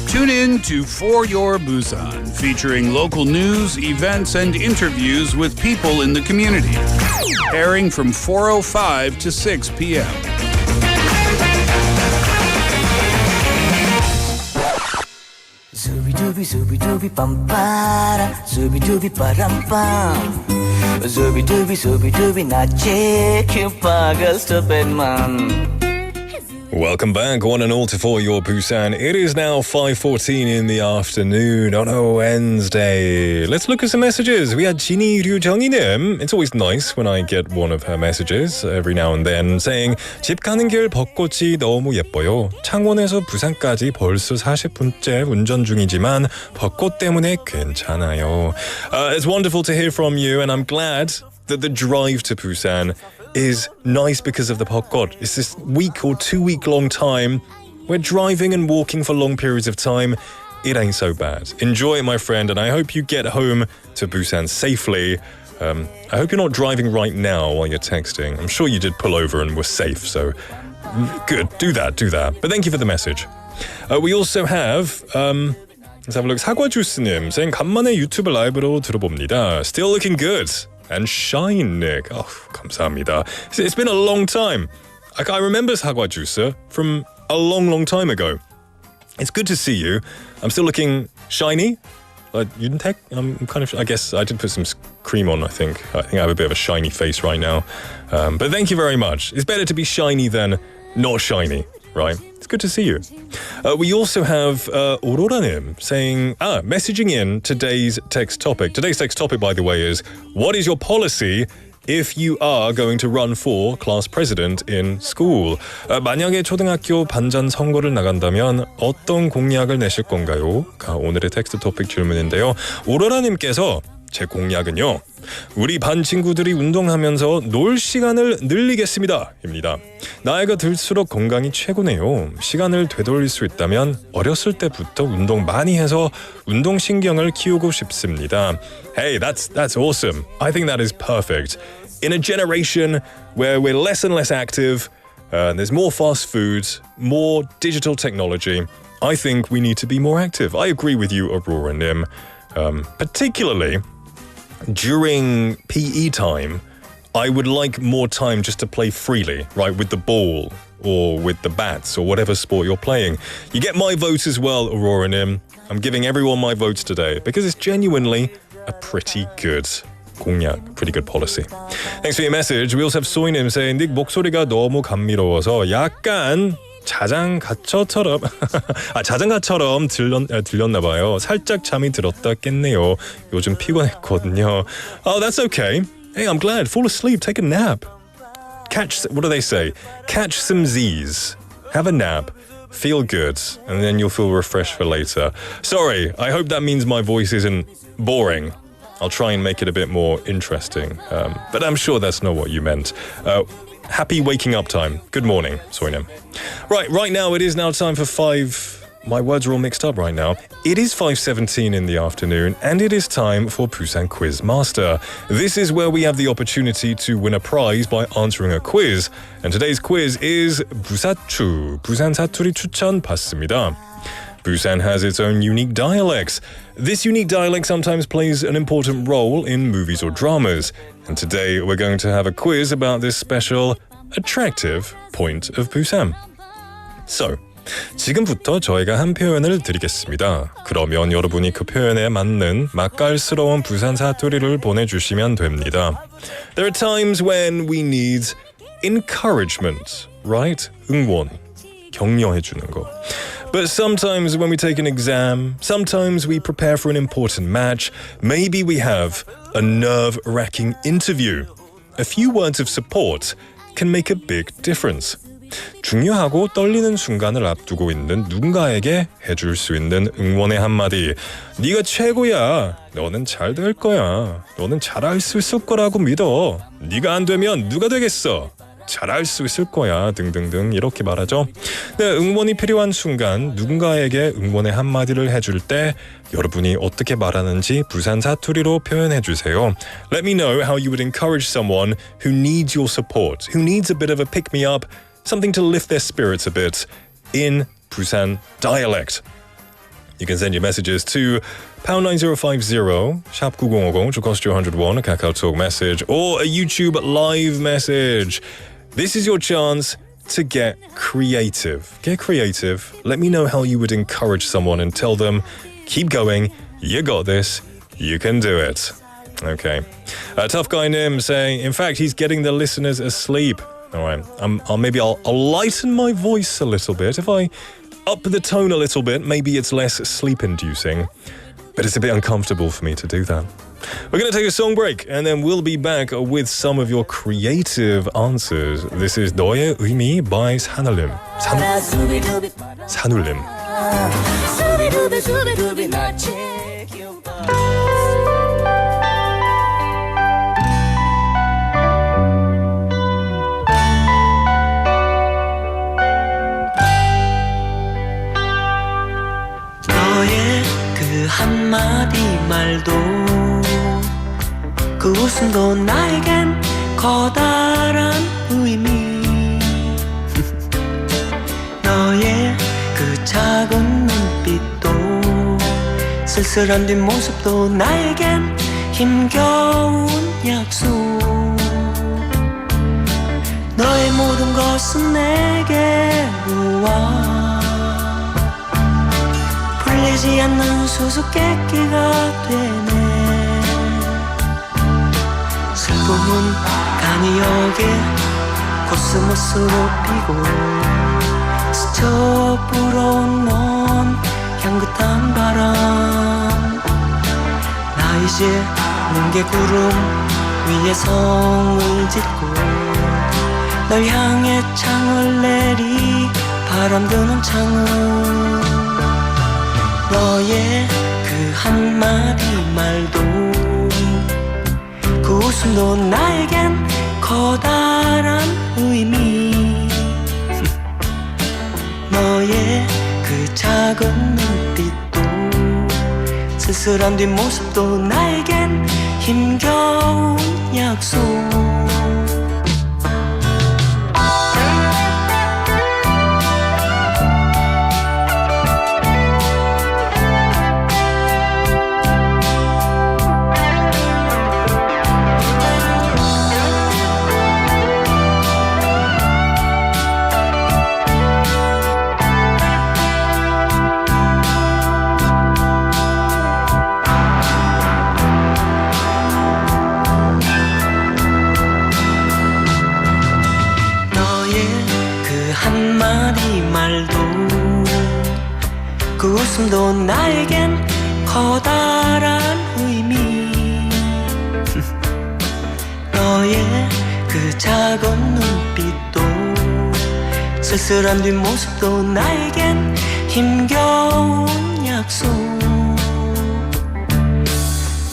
Tune in to For Your Busan, featuring local news, events, and interviews with people in the community. Airing from 4:05 to 6 p.m. Zooby-dooby, zooby-dooby, bum-ba-da, zooby-dooby, ba-dum-bum. Zooby-dooby, zooby-dooby, 낮에 큐파가 stupid man. Welcome back, one and all, to For Your Busan. It is now 5:14 in the afternoon on a Wednesday. Let's look at some messages. We had 진이 류정희님. It's always nice when I get one of her messages every now and then saying 집 가는 길 벚꽃이 너무 예뻐요. 창원에서 부산까지 벌써 40분째 운전 중이지만 벚꽃 때문에 괜찮아요. It's wonderful to hear from you, and I'm glad that the drive to Busan is nice because of the 벚꽃. It's this week or 2 week long time where driving and walking for long periods of time, it ain't so bad. Enjoy it, my friend, and I hope you get home to Busan safely. I hope you're not driving right now while you're texting. I'm sure you did pull over and were safe, so good. Do that. But thank you for the message. We also have... let's have a look. 사과주스님 saying 간만에 유튜브 라이브로 들어봅니다. Still looking good. And shine, Nick. Oh, 감사합니다. It's been a long time. I remember 사과주스 from a long time ago. It's good to see you. I'm still looking shiny. You didn't take? I'm kind of. I guess I did put some cream on. I think I have a bit of a shiny face right now. But thank you very much. It's better to be shiny than not shiny, right? It's good to see you. We also have Auroranim saying, messaging in today's text topic. Today's text topic, by the way, is what is your policy if you are going to run for class president in school? 만약에 초등학교 반장 선거를 나간다면 어떤 공약을 내실 건가요? 오늘의 텍스트 토픽 질문인데요. 오로라님께서 제 공약은요. 우리 반 친구들이 운동하면서 놀 시간을 늘리겠습니다. 입니다. 나이가 들수록 건강이 최고네요. 시간을 되돌릴 수 있다면 어렸을 때부터 운동 많이 해서 운동신경을 키우고 싶습니다. Hey, that's awesome. I think that is perfect. In a generation where we're less and less active, there's more fast food, more digital technology, I think we need to be more active. I agree with you, Aurora Nim. Particularly during PE time, I would like more time just to play freely, right, with the ball or with the bats or whatever sport you're playing. You get my vote as well, Aurora Nim. I'm giving everyone my votes today because it's genuinely a pretty good 공약, pretty good policy. Thanks for your message. We also have 소희님 saying, 닉 목소리가 너무 감미로워서 약간 자장가처럼 들렸나 봐요. 살짝 잠이 들었다 깼네요. 요즘 피곤했거든요. Oh, that's okay. Hey, I'm glad. Fall asleep. Take a nap. What do they say? Catch some Z's. Have a nap. feel good, and then you'll feel refreshed for later. Sorry, I hope that means my voice isn't boring. I'll try and make it a bit more interesting, but I'm sure that's not what you meant. Happy waking up time. Good morning, Soinem. Right now it is now time for 5... My words are all mixed up right now. It is 5:17 in the afternoon, and it is time for Busan Quiz Master. This is where we have the opportunity to win a prize by answering a quiz. And today's quiz is 부사추, 부산 사투리 추천 받습니다. Busan has its own unique dialects. This unique dialect sometimes plays an important role in movies or dramas. And today we're going to have a quiz about this special, attractive point of Busan. So, 지금부터 저희가 한 표현을 드리겠습니다. 그러면 여러분이 그 표현에 맞는 맛깔스러운 부산 사투리를 보내주시면 됩니다. There are times when we need encouragement, right? 응원, 격려해주는 거. But sometimes when we take an exam, sometimes we prepare for an important match, maybe we have a nerve-wracking interview. A few words of support can make a big difference. 중요하고 떨리는 순간을 앞두고 있는 누군가에게 해줄 수 있는 응원의 한마디. 네가 최고야. 너는 잘 될 거야. 너는 잘할 수 있을 거라고 믿어. 네가 안 되면 누가 되겠어? 잘할 수 있을 거야. 등등등 이렇게 말하죠. 네, 응원이 필요한 순간 누군가에게 응원의 한마디를 해줄 때 여러분이 어떻게 말하는지 부산 사투리로 표현해 주세요. Let me know how you would encourage someone who needs your support, who needs a bit of a pick-me-up, something to lift their spirits a bit in Busan dialect. You can send your messages to pound 9050, sharp 9050, which will cost you 101, a Kakao Talk message, or a YouTube live message. This is your chance to get creative. Get creative. Let me know how you would encourage someone and tell them, keep going, you got this, you can do it. Okay. Tough Guy Nim saying, in fact, he's getting the listeners asleep. All right, I'll lighten my voice a little bit. If I up the tone a little bit, maybe it's less sleep-inducing. But it's a bit uncomfortable for me to do that. We're going to take a song break, and then we'll be back with some of your creative answers. This is 너의 의미 by 산울림. 산울림. 한마디 말도 그 웃음도 나에겐 커다란 의미 너의 그 작은 눈빛도 쓸쓸한 뒷모습도 나에겐 힘겨운 약속 너의 모든 것은 내게로 와 풀리지 않는 수수께끼가 되네 슬픔은 간이역에 코스모스로 피고 스쳐 불어온 넌 향긋한 바람 나 이제 뭉게구름 위에 성을 짓고 널 향해 창을 내리 바람 드는 창을 너의 그 한마디 말도 그 웃음도 나에겐 커다란 의미 너의 그 작은 눈빛도 쓸쓸한 뒷모습도 나에겐 힘겨운 약속 그 웃음도 나에겐 커다란 의미 너의 그 작은 눈빛도 쓸쓸한 뒷모습도 나에겐 힘겨운 약속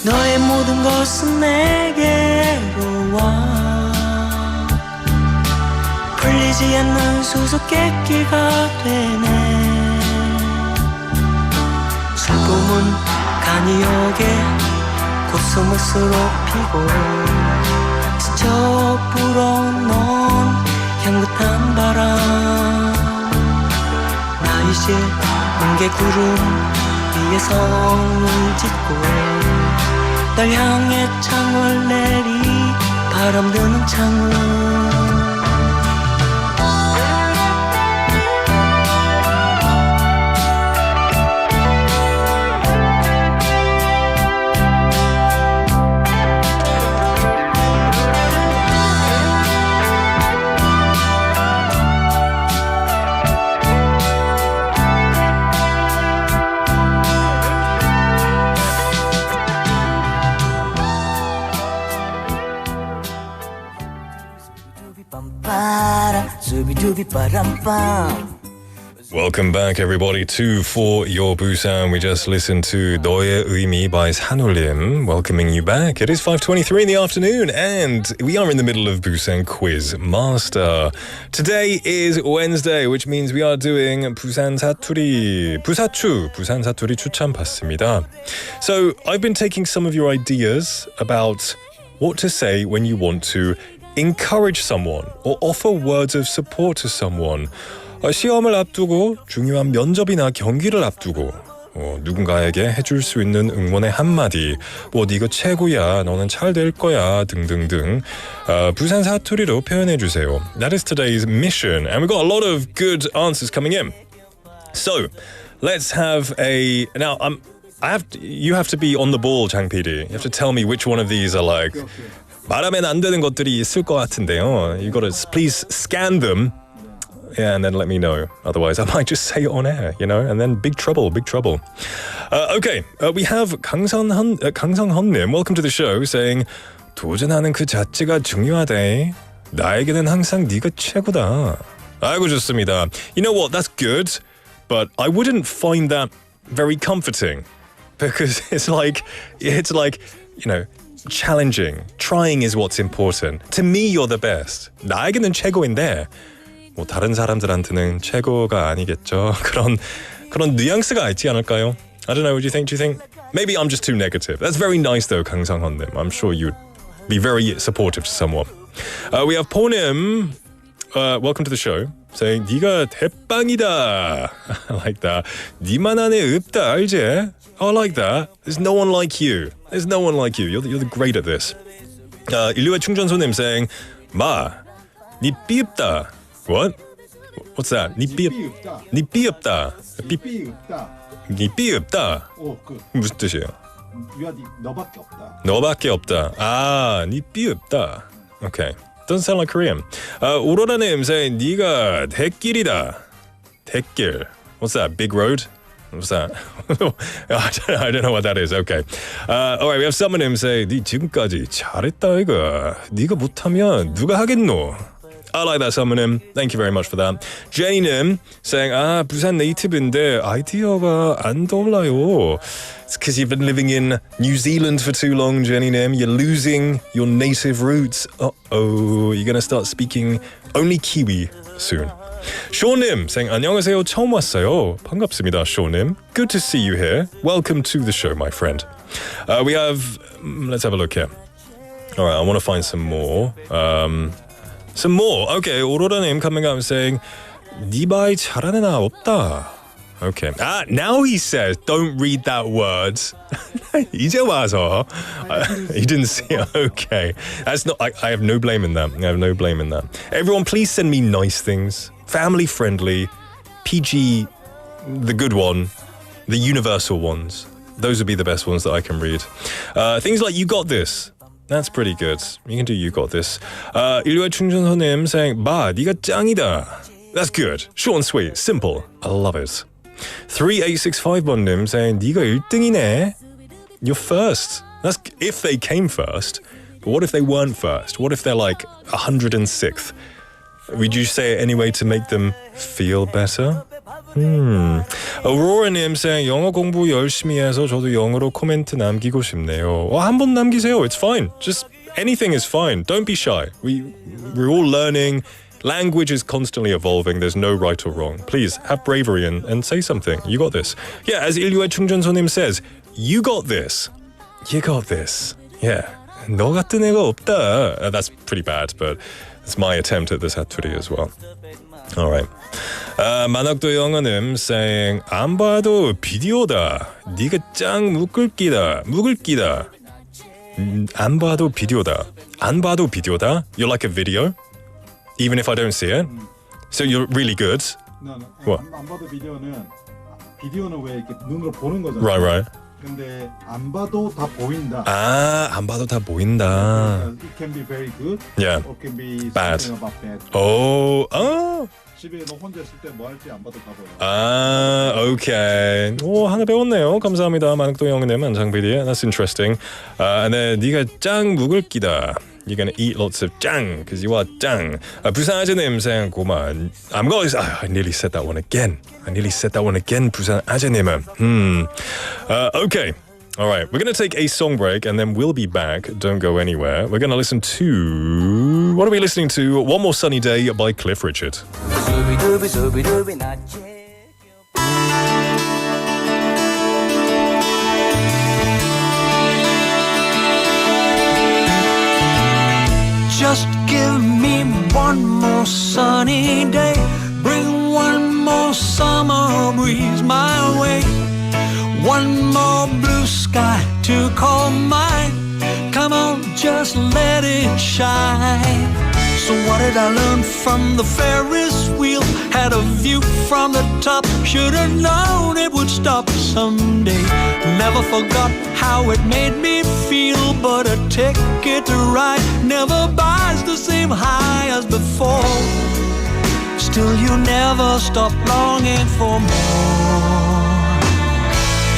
너의 모든 것은 내게로 와 풀리지 않는 수수께끼가 되네 슬픔은 간이 오게 코스모스로 피고 스쳐 불어놓은 향긋한 바람 나 이제 뭉게 구름 위에 성을 짓고 널 향해 창을 내리 바람 드는 창을 Welcome back, everybody, to For Your Busan. We just listened to 너의 의미 by 산울림, welcoming you back. It is 5:23 in the afternoon, and we are in the middle of Busan Quiz Master. Today is Wednesday, which means we are doing 부산 사투리 추천 받습니다. So I've been taking some of your ideas about what to say when you want to encourage someone or offer words of support to someone. 시험을 앞두고 중요한 면접이나 경기를 앞두고 누군가에게 해줄 수 있는 응원의 한마디 네가 최고야 너는 잘 될 거야 등등등 부산 사투리로 표현해주세요. That is today's mission and we've got a lot of good answers coming in. So let's have a... Now you have to be on the ball, Jang PD. You have to tell me which one of these are like... 말하면 안 되는 것들이 있을 것 같은데요. You gotta please scan them, yeah, and then let me know. Otherwise, I might just say it on air, and then big trouble. Okay, we have 강성헌님, welcome to the show, saying 도전하는 그 자체가 중요하대. 나에게는 항상 네가 최고다. 아이고 좋습니다. You know what? That's good, but I wouldn't find that very comforting because it's like challenging. Trying is what's important. To me, you're the best. 나에게는 최고인데 다른 사람들한테는 최고가 아니겠죠. 그런 뉘앙스가 있지 않을까요? I don't know. What do you think? Do you think? Maybe I'm just too negative. That's very nice though, 강성헌님. I'm sure you'd be very supportive to someone. We have Ponim. Welcome to the show. Saying 네가 대빵이다. I like that. 니만 안에 없다 알지? I like that. There's no one like you. There's no one like you. You're great at this. 인류의 충전소님 saying 니 삐없다. What? What's that? 니 삐없다. 니 삐없다. 무슨 뜻이에요? 너밖에 없다. 너밖에 없다. 니 삐없다. Okay. Doesn't sound like Korean. 오로라님 saying 네가 대길이다. 대길. What's that? Big road? What's that? I don't know what that is. Okay. All right, we have someone who say 네 지금까지 잘했다 이거. 네가 못하면 누가 하겠노? I like that, someone. Thank you very much for that. Jenny님 saying 부산 네이티브인데 아이디어가 안 떠올라요. It's because you've been living in New Zealand for too long, Jenny님. You're losing your native roots. Uh-oh. You're going to start speaking only Kiwi soon. 쇼님 saying 안녕하세요. 처음 왔어요. 반갑습니다, 쇼님. Good to see you here. Welcome to the show, my friend. We have... let's have a look here. All right, I want to find some more. Some more. Okay, 오로라님 coming up and saying 네 바이 잘하는 아 없다. Okay. Now he says don't read that word. 이제 와서. He didn't see it. Okay. That's not. I have no blame in that. I have no blame in that. Everyone, please send me nice things. Family friendly, PG, the good one, the universal ones. Those would be the best ones that I can read. Things like you got this. That's pretty good. You can do you got this. 인류의 충전소님 saying 네가 짱이다. That's good. Short and sweet. Simple. I love it. 3865번님 saying 네가 1등이네. You're first. That's if they came first. But what if they weren't first? What if they're like 106th? Would you say it anyway to make them feel better? Aurora님 saying 영어 공부 열심히 해서 저도 영어로 코멘트 남기고 싶네요. 한 번 남기세요. It's fine. Just anything is fine. Don't be shy. We're all learning. Language is constantly evolving. There's no right or wrong. Please have bravery and say something. You got this. Yeah, as 인류의 충전소님 says, you got this. You got this. Yeah. 너 같은 애가 없다. That's pretty bad, but it's my attempt at the 사투리 as well. All right. 만학도 영어님 saying 안 봐도 비디오다. 네가 짱 묵을 끼다. 안 봐도 비디오다. 안 봐도 비디오다. You're like a video, even if I don't see it. So you're really good. No. What? 안 봐도 비디오는 왜 이렇게 눈으로 보는 거잖아. Right. 근데 안 봐도 다 보인다. 안 봐도 다 보인다. It can be very good. Yeah. Or can be Bad. something about bad. 집에 너 혼자 있을 때 뭐 할지 안 봐도 다 보여. Okay. 오, 하나 배웠네요. 감사합니다. 만학도 영어님, 안장PD. That's interesting. 네, 네가 짱 묵을 끼다. You're gonna eat lots of 짱, because you are 짱. 부산 아재님 saying 고만. I nearly said that one again. 부산 아재님은. Okay. All right, we're going to take a song break and then we'll be back. Don't go anywhere. We're going to listen to... What are we listening to? One More Sunny Day by Cliff Richard. Just give me one more sunny day. Bring one more summer breeze my way. One more blue sky to call mine. Come on, just let it shine. So what did I learn from the Ferris wheel? Had a view from the top. Should have known it would stop someday. Never forgot how it made me feel. But a ticket to ride never buys the same high as before. Still you never stop longing for more.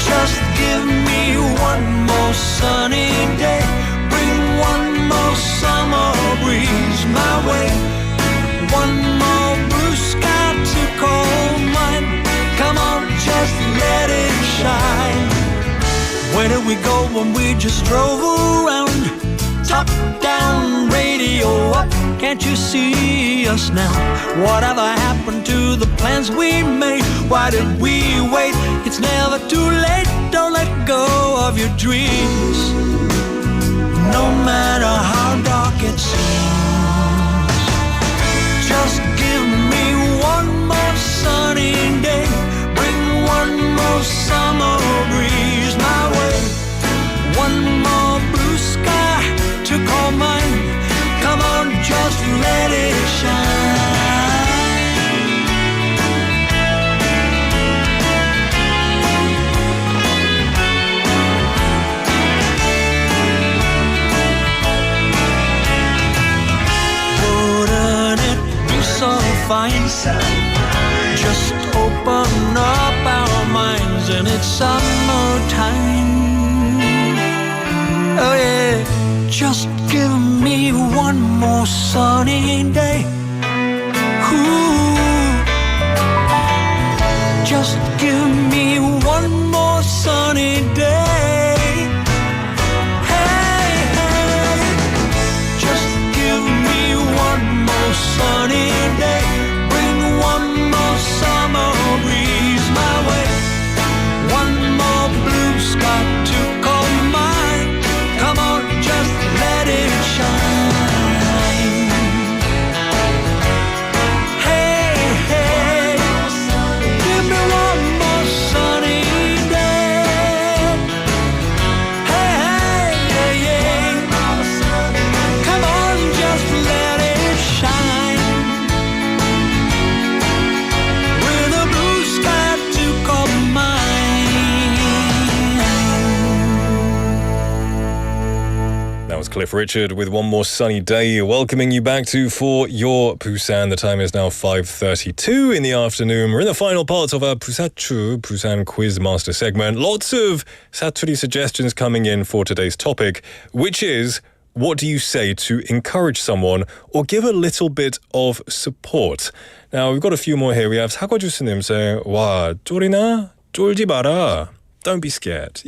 Just give me one more sunny day. Bring one more summer breeze my way. One more blue sky to call mine. Come on, just let it shine. Where did we go when we just drove around? Top down, radio up. Can't you see us now? Whatever happened to the plans we made? Why did we wait? It's never too late. Don't let go of your dreams. No matter how dark it seems. Just give me one more sunny day. Bring one more summer breeze my way. One more blue sky to call mine. Come on, just let it shine. Wouldn't it be so fine? Just open up our minds and it's summertime. Oh yeah. Just give me one more sunny day. Ooh. Just give me one more sunny day. Hey, hey. Just give me one more sunny day. Bring one more summer breeze my way. One more blue sky to call mine. Come on, just let it shine. Hey, hey, give me one more sunny day. Hey, hey, yeah, yeah. Come on, just let it shine. With a blue sky to call mine. That was Cliff Richard with One More Sunny Day, welcoming you back to For Your Busan. The time is now 5:32 in the afternoon. We're in the final part of our Busan Quiz Master segment. Lots of 사투리 suggestions coming in for today's topic, which is what do you say to encourage someone or give a little bit of support? Now, we've got a few more here. We have 사과주스님 saying, 와, 쫄이나? 쫄지 마라. Don't be scared.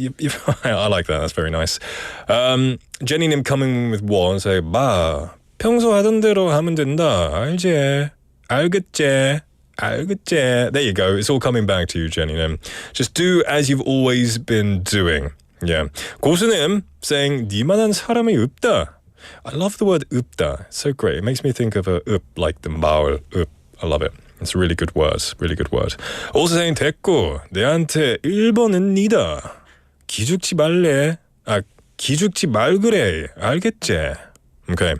I like that. That's very nice. Jenny님 coming with one, say, 마, 평소 하던 대로 하면 된다. 알지? 알겠지? 알겠지? There you go. It's all coming back to you, Jenny님. Just do as you've always been doing. Yeah. 고수님 saying, 니만한 사람이 없다. I love the word 없다. It's so great. It makes me think of a up, like the 마을, up. I love it. It's a really good word. Really good word. Also saying, 됐고, 내한테 1번은 니다. 기죽지 말래. 기죽지 말 그래. 알겠지? Okay.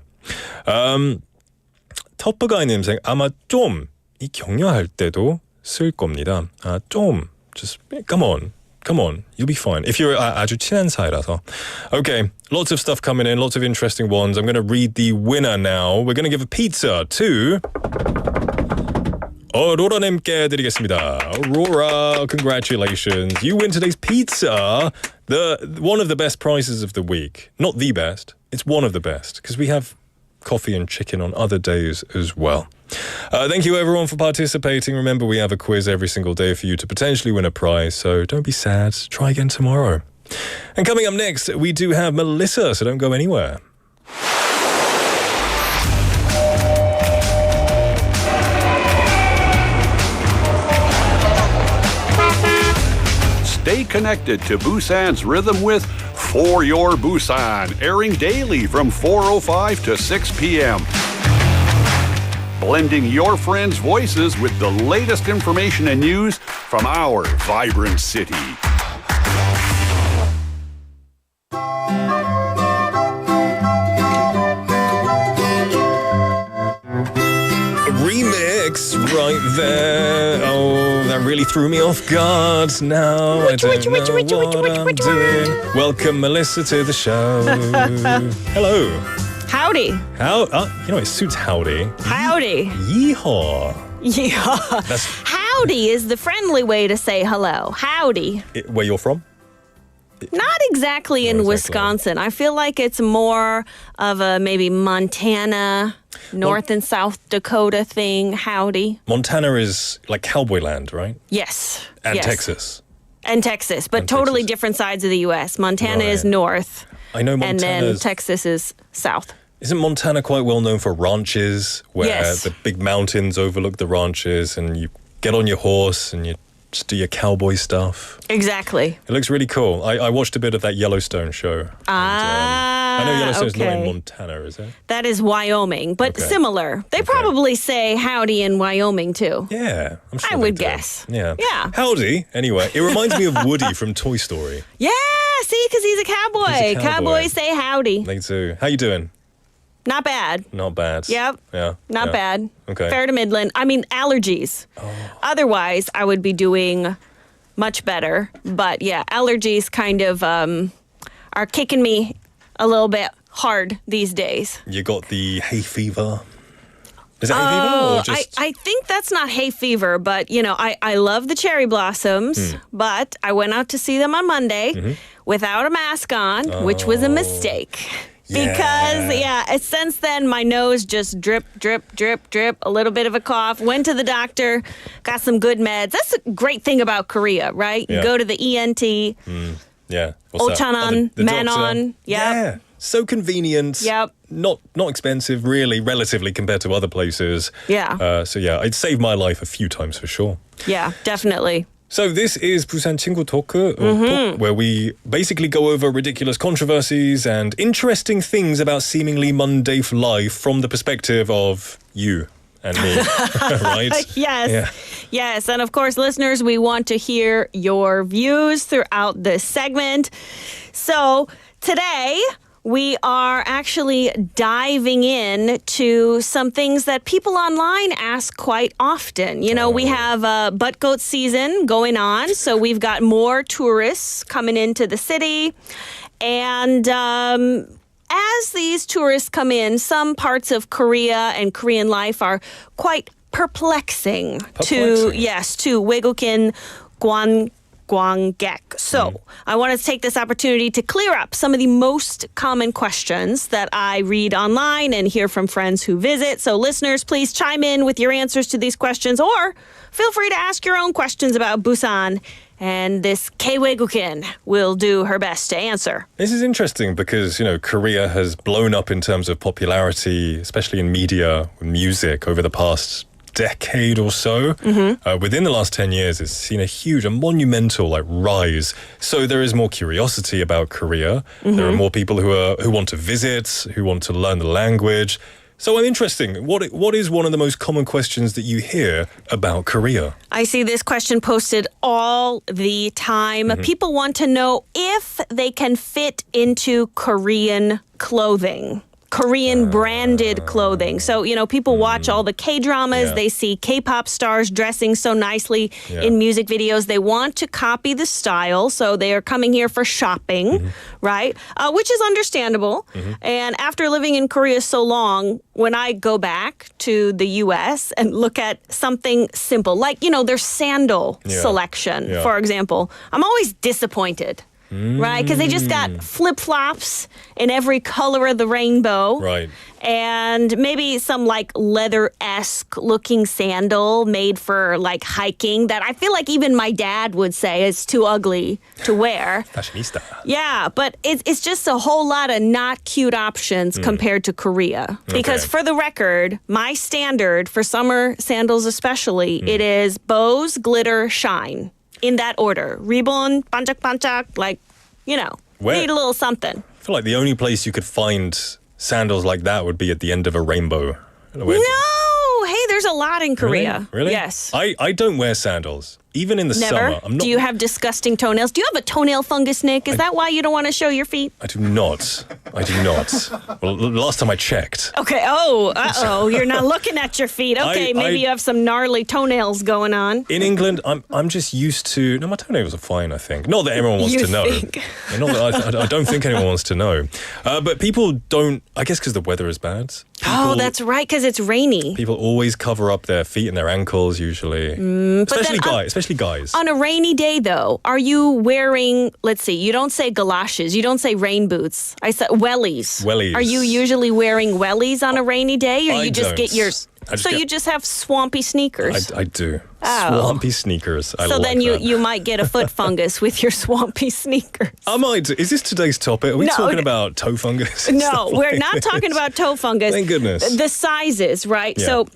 터프가이님 saying, 아마 좀, 이 격려할 때도 쓸 겁니다. 좀, just, come on, you'll be fine. If you're 아주 친한 사이라서. Okay, lots of stuff coming in, lots of interesting ones. I'm going to read the winner now. We're going to give a pizza to... 로라님께 드리겠습니다. Aurora, congratulations. You win today's pizza. One of the best prizes of the week. Not the best. It's one of the best. Because we have coffee and chicken on other days as well. Thank you everyone for participating. Remember, we have a quiz every single day for you to potentially win a prize. So don't be sad. Try again tomorrow. And coming up next, we do have Melissa. So don't go anywhere. Stay connected to Busan's rhythm with For Your Busan, airing daily from 4:05 to 6 p.m. Blending your friends' voices with the latest information and news from our vibrant city. Remix right there. Oh, that really threw me off guard. Now I don't know what I'm doing. Welcome, Melissa, to the show. Hello. Howdy. It suits howdy. Howdy. Yeehaw. Yeah. Howdy is the friendly way to say hello. Howdy. Where you're from? Not exactly in Wisconsin. I feel like it's more of a maybe Montana, North and South Dakota thing. Howdy. Montana is like cowboy land, right? Yes. And yes. Texas. And Texas, but totally different sides of the U.S. Montana is north. I know Montana. And then Texas is south. Isn't Montana quite well known for ranches where the big mountains overlook the ranches and you get on your horse and you just do your cowboy stuff? Exactly. It looks really cool. I watched a bit of that Yellowstone show. I know Yellowstone's not in Montana, is it? That is Wyoming, but similar. They probably say howdy in Wyoming too. Yeah, I'm sure I would guess. Yeah. Yeah. Howdy. Anyway, it reminds me of Woody from Toy Story. Yeah, see, because he's a cowboy. He's a cowboy. Cowboys say howdy. They do. How you doing? Not bad. Not bad. Yep. Yeah. Not bad. Okay. Fair to Midland. I mean, allergies. Otherwise, I would be doing much better. But yeah, allergies kind of are kicking me a little bit hard these days. You got the hay fever. Is that hay fever? Or just... I think that's not hay fever, but you know, I love the cherry blossoms, but I went out to see them on Monday without a mask on, which was a mistake. Because, since then, my nose just drip, a little bit of a cough. Went to the doctor, got some good meds. That's a great thing about Korea, right? You go to the ENT. Yeah. What's that? Ochanan, Manon. Yeah. So convenient. Yep. Not expensive, really, relatively compared to other places. Yeah. It saved my life a few times for sure. Yeah, definitely. So this is Busan 친구 토크, where we basically go over ridiculous controversies and interesting things about seemingly mundane life from the perspective of you and me, right? Yes. Yeah. Yes. And of course, listeners, we want to hear your views throughout this segment. So today, we are actually diving in to some things that people online ask quite often. You know, we have butt goat season going on, so we've got more tourists coming into the city. And as these tourists come in, some parts of Korea and Korean life are quite perplexing. To 외국인 관객. So I wanted to take this opportunity to clear up some of the most common questions that I read online and hear from friends who visit. So listeners, please chime in with your answers to these questions, or feel free to ask your own questions about Busan. And this K-외국인 will do her best to answer. This is interesting because, Korea has blown up in terms of popularity, especially in media, music, over the past decade or so. Within the last 10 years, it's seen a monumental rise. So there is more curiosity about Korea. There are more people who want to visit, who want to learn the language. So I'm interesting. What is one of the most common questions that you hear about Korea? I see this question posted all the time. People want to know if they can fit into Korean clothing. Korean branded clothing. So, people watch all the K-dramas. They see K-pop stars dressing so nicely in music videos. They want to copy the style. So they are coming here for shopping, right? Which is understandable. And after living in Korea so long, when I go back to the U.S. and look at something simple, like, their sandal selection, for example, I'm always disappointed. Right? Because they just got flip-flops in every color of the rainbow. Right. And maybe some leather-esque looking sandal made for hiking that I feel like even my dad would say is too ugly to wear. Fashionista. Yeah, but it's just a whole lot of not cute options compared to Korea. Because for the record, my standard for summer sandals especially, it is bows, glitter, shine. In that order. Ribbon, 반짝반짝, need a little something. I feel like the only place you could find sandals like that would be at the end of a rainbow. No! Hey, there's a lot in Korea. Really? Yes. I don't wear sandals. Even in the Never? summer. Do you have disgusting toenails? Do you have a toenail fungus, Nick? Is that why you don't want to show your feet? I do not. Well, last time I checked. Okay. Oh, uh-oh. You're not looking at your feet. Okay, maybe you have some gnarly toenails going on. In England, I'm just used to... No, my toenails are fine, I think. Not that everyone wants to know. Not that I don't think anyone wants to know. But people don't... I guess because the weather is bad. That's right, because it's rainy. People always cover up their feet and their ankles, usually. Especially guys. On a rainy day, though, are you wearing, let's see, you don't say galoshes, you don't say rain boots. I said wellies. Wellies. Are you usually wearing wellies on a rainy day, or you just get yours? So you just have swampy sneakers? I do. Oh. Swampy sneakers. So then you might get a foot fungus with your swampy sneakers. I might. Is this today's topic? Are we talking about toe fungus? No, we're not talking about toe fungus. Thank goodness. The sizes, right? Yeah. So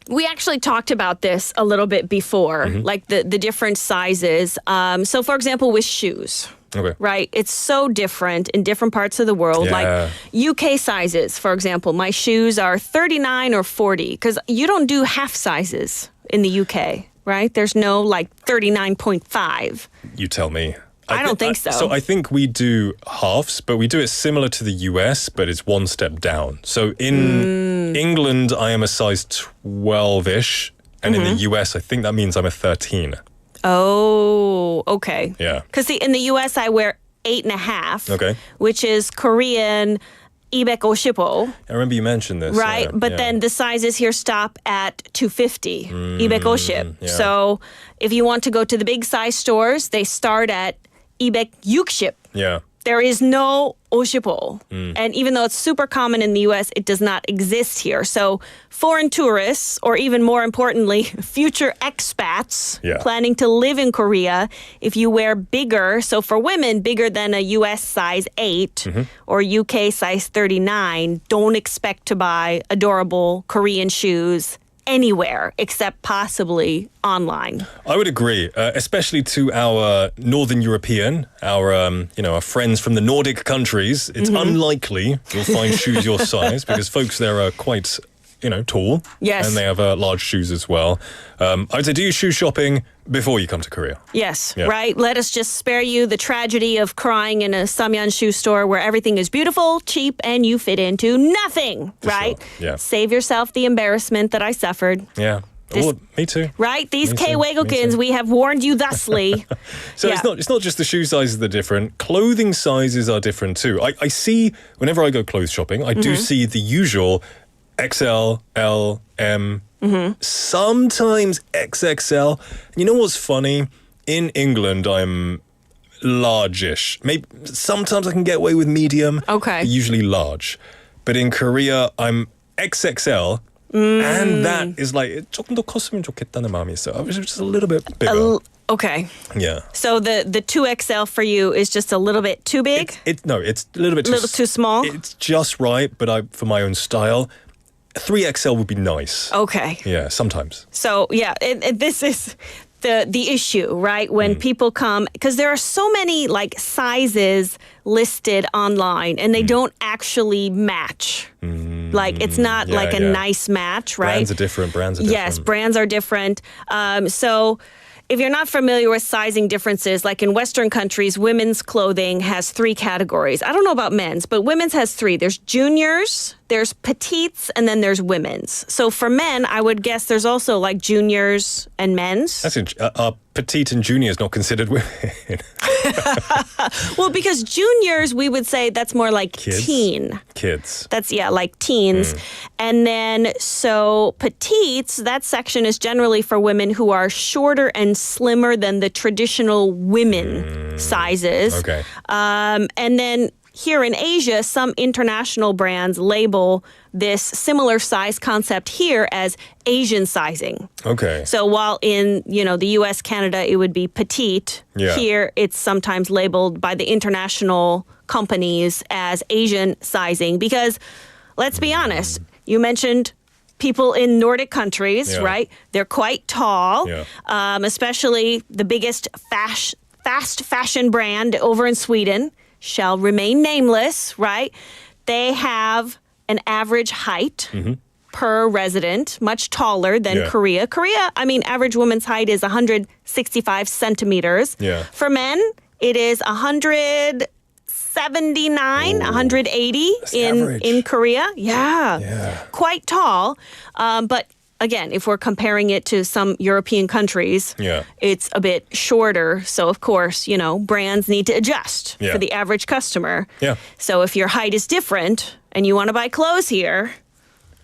we actually talked about this a little bit before, like the different sizes. So for example, with shoes. Okay. Right? It's so different in different parts of the world. Yeah. Like UK sizes, for example, my shoes are 39 or 40 because you don't do half sizes in the UK, right? There's no 39.5. You tell me. I don't think so. So I think we do halves, but we do it similar to the US, but it's one step down. So in England, I am a size 12-ish. And in the US, I think that means I'm a 13. Oh, okay. Yeah. Because in the U.S. I wear 8.5. Okay. Which is Korean 250. I remember you mentioned this. Right, but then the sizes here stop at 250. 250. Yeah. So if you want to go to the big size stores, they start at 260. Yeah. There is no 50. And even though it's super common in the U.S., it does not exist here. So foreign tourists, or even more importantly, future expats planning to live in Korea, if you wear bigger, so for women, bigger than a U.S. size 8 or UK size 39, don't expect to buy adorable Korean shoes anywhere except possibly online. I would agree, especially to our Northern European, our friends from the Nordic countries. It's unlikely you'll find shoes your size because folks there are quite, tall. Yes. And they have large shoes as well. I would say do your shoe shopping before you come to Korea. Yes, right? Let us just spare you the tragedy of crying in a Samyeon shoe store where everything is beautiful, cheap, and you fit into nothing, right? Sure. Yeah. Save yourself the embarrassment that I suffered. Yeah. Me too. Right? These K-Wagokins, we have warned you thusly. So it's not just the shoe sizes that are different. Clothing sizes are different too. I see, whenever I go clothes shopping, I do see the usual XL, L, M, sometimes XXL. And you know what's funny? in England, I'm large-ish. Maybe sometimes I can get away with medium. Okay. Usually large. But in Korea, I'm XXL. And that is like 조금 더 컸으면 좋겠다는 마음이 있어요. I was just a little bit bigger. Okay. Yeah. So the 2XL for you is just a little bit too big? It's a little bit too small? It's just right, but for my own style, 3XL would be nice. Okay. Yeah, sometimes. So yeah, this is the issue, right? When people come, because there are so many like sizes listed online and they don't actually match. Like it's not like a nice match, right? Brands are different. Yes, brands are different. So if you're not familiar with sizing differences, like in Western countries, women's clothing has 3 categories. I don't know about men's, but women's has 3. There's juniors, there's petites, and then there's women's. So for men, I would guess there's also like juniors and men's. That's petite and junior is not considered women. Well, because juniors, we would say that's more like teen. Kids. That's, like teens. And then, so petites, that section is generally for women who are shorter and slimmer than the traditional women sizes. Okay. And then here in Asia, some international brands label this similar size concept here as Asian sizing. Okay. So while in, the US, Canada, it would be petite, here it's sometimes labeled by the international companies as Asian sizing because, let's be honest, you mentioned people in Nordic countries, right? They're quite tall, especially the biggest fast fashion brand over in Sweden shall remain nameless, right? They have an average height per resident, much taller than Korea. Korea, average woman's height is 165 centimeters. Yeah. For men, it is 179, 180 in Korea. Yeah. Quite tall. But again, if we're comparing it to some European countries, it's a bit shorter. So, of course, brands need to adjust for the average customer. Yeah. So if your height is different and you want to buy clothes here,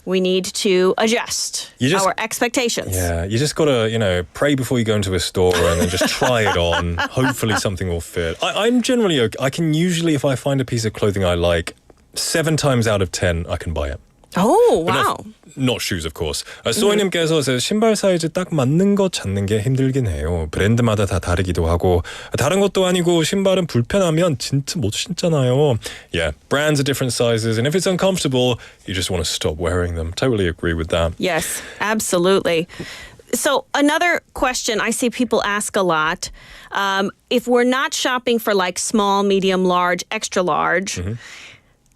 we need to adjust our expectations. Yeah, you just got to, pray before you go into a store and then just try it on. Hopefully something will fit. I'm generally okay. I can usually, if I find a piece of clothing I like, 7 times out of 10, I can buy it. Oh, wow. Not shoes, of course. 소희님께서 신발 사이즈 딱 맞는 거 찾는 게 힘들긴 해요. 브랜드마다 다 다르기도 하고 다른 것도 아니고 신발은 불편하면 진짜 못 신잖아요. Yeah, brands are different sizes, and if it's uncomfortable, you just want to stop wearing them. Totally agree with that. Yes, absolutely. So another question I see people ask a lot, if we're not shopping for like small, medium, large, extra large,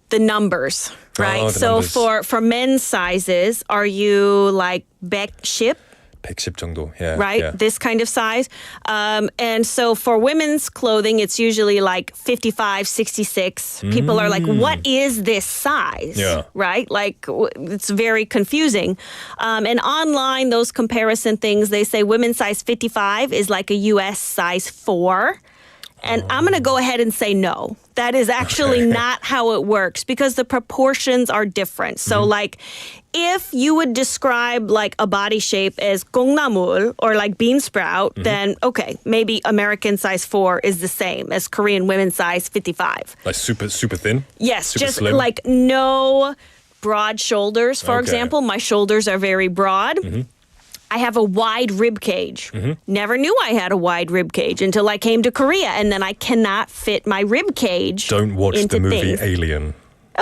the numbers, right? Numbers. For men's sizes, are you like 110? 110 정도, yeah. Right? Yeah. This kind of size. And so for women's clothing, it's usually like 55, 66. People are like, what is this size? Yeah. Right? Like, it's very confusing. And online, those comparison things, they say women's size 55 is like a US size 4. And I'm going to go ahead and say no. That is actually not how it works because the proportions are different. So like if you would describe like a body shape as gongnamul or like bean sprout, then okay, maybe American size 4 is the same as Korean women's size 55. Like super thin? Yes, super just slim? like no broad shoulders, for example. My shoulders are very broad. I have a wide rib cage. Never knew I had a wide rib cage until I came to Korea, and then I cannot fit my rib cage. Don't watch into the movie things. Alien.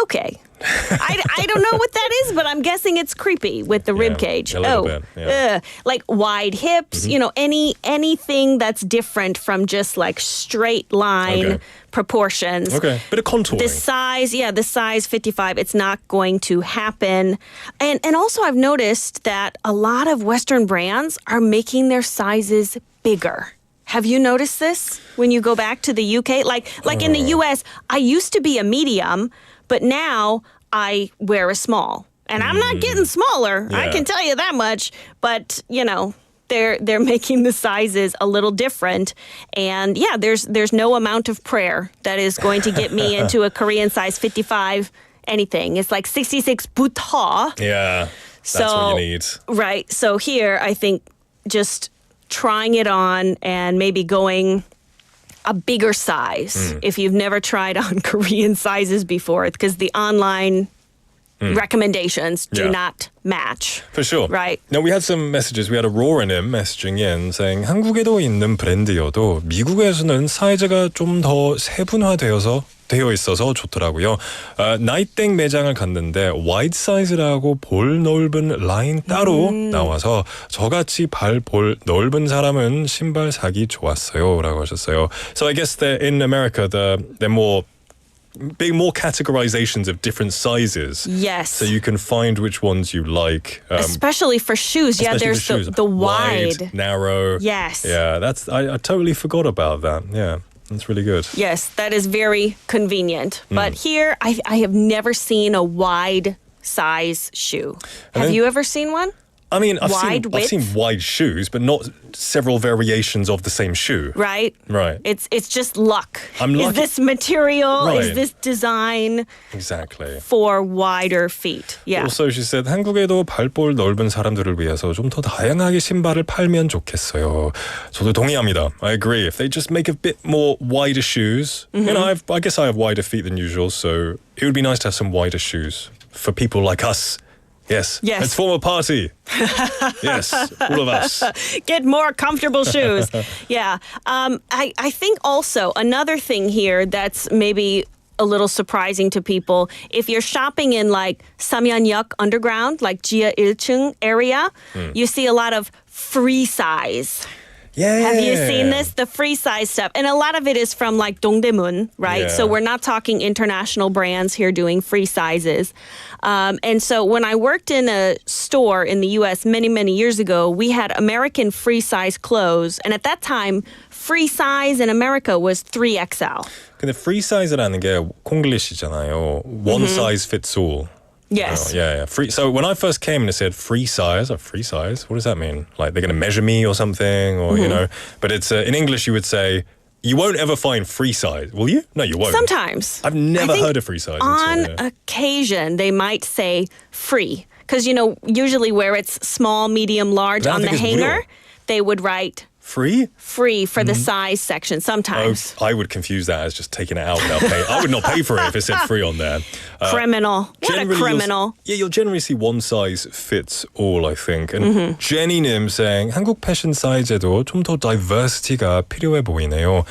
Okay. I don't know what that is, but I'm guessing it's creepy with the rib cage. A little bit, yeah. Like wide hips, anything that's different from just like straight line proportions. Okay, bit of contouring. The size 55, it's not going to happen. And also I've noticed that a lot of Western brands are making their sizes bigger. Have you noticed this when you go back to the UK? Like in the US, I used to be a medium, but now I wear a small. And I'm not getting smaller, I can tell you that much. But, they're making the sizes a little different. And yeah, there's no amount of prayer that is going to get me into a Korean size 55 anything. It's like 66부터. Yeah, that's what you need. Right. So here, I think just trying it on and maybe going a bigger size if you've never tried on Korean sizes before, because the online recommendations do not match. For sure. Right. Now, we had some messages. We had a Roranim messaging in saying 한국에도 있는 브랜드여도 미국에서는 사이즈가 좀 더 되어 있어서 좋더라고요. 나이땡 매장을 갔는데 와이드 사이즈라고 볼 넓은 라인 따로 나와서 저같이 볼 넓은 사람은 신발 사기 좋았어요 라고 하셨어요. So I guess in America they're more categorizations of different sizes. Yes. So you can find which ones you like. Especially for shoes. Yeah, there's the wide, narrow. Yes. Yeah, I totally forgot about that. Yeah. That's really good. Yes, that is very convenient. But here, I have never seen a wide size shoe. Have you ever seen one? I mean, I've width? seen wide shoes, but not several variations of the same shoe. Right? Right. It's just luck. I'm lucky. Is this material? Right. Is this design Exactly. for wider feet? Yeah. Also, she said, 한국에도 발볼 넓은 사람들을 위해서 좀 더 다양하게 신발을 팔면 좋겠어요. 저도 동의합니다. I agree. If they just make a bit more wider shoes, you know, I guess I have wider feet than usual, so it would be nice to have some wider shoes for people like us. Yes. Let's form a party. Yes, all of us. Get more comfortable shoes. Yeah. I think also another thing here that's maybe a little surprising to people, if you're shopping in like Samyeonyeok underground, like Jia 1층 area, you see a lot of free size. Yeah. Have you seen this? The free size stuff. And a lot of it is from like Dongdaemun, right? Yeah. So we're not talking international brands here doing free sizes. And so when I worked in a store in the US many, many years ago, we had American free size clothes. And at that time, free size in America was 3XL. 근데 free size라는 게 콩글리시잖아요. One size fits all. Yes. Yeah. So when I first came and it said free size, what does that mean? Like they're going to measure me or something, or you know? But it's in English you would say you won't ever find free size, will you? No, you won't. Sometimes. I've never heard of free size. On occasion, they might say free, because usually where it's small, medium, large on the hanger, they would write. Free for the size section sometimes. I would confuse that as just taking it out without paying. I would not pay for it if it said free on there. Criminal. What a criminal. You'll generally see one size fits all, I think. And Jenny님 saying 한국 패션 사이즈에도 좀 더 diversity가 필요해 보이네요.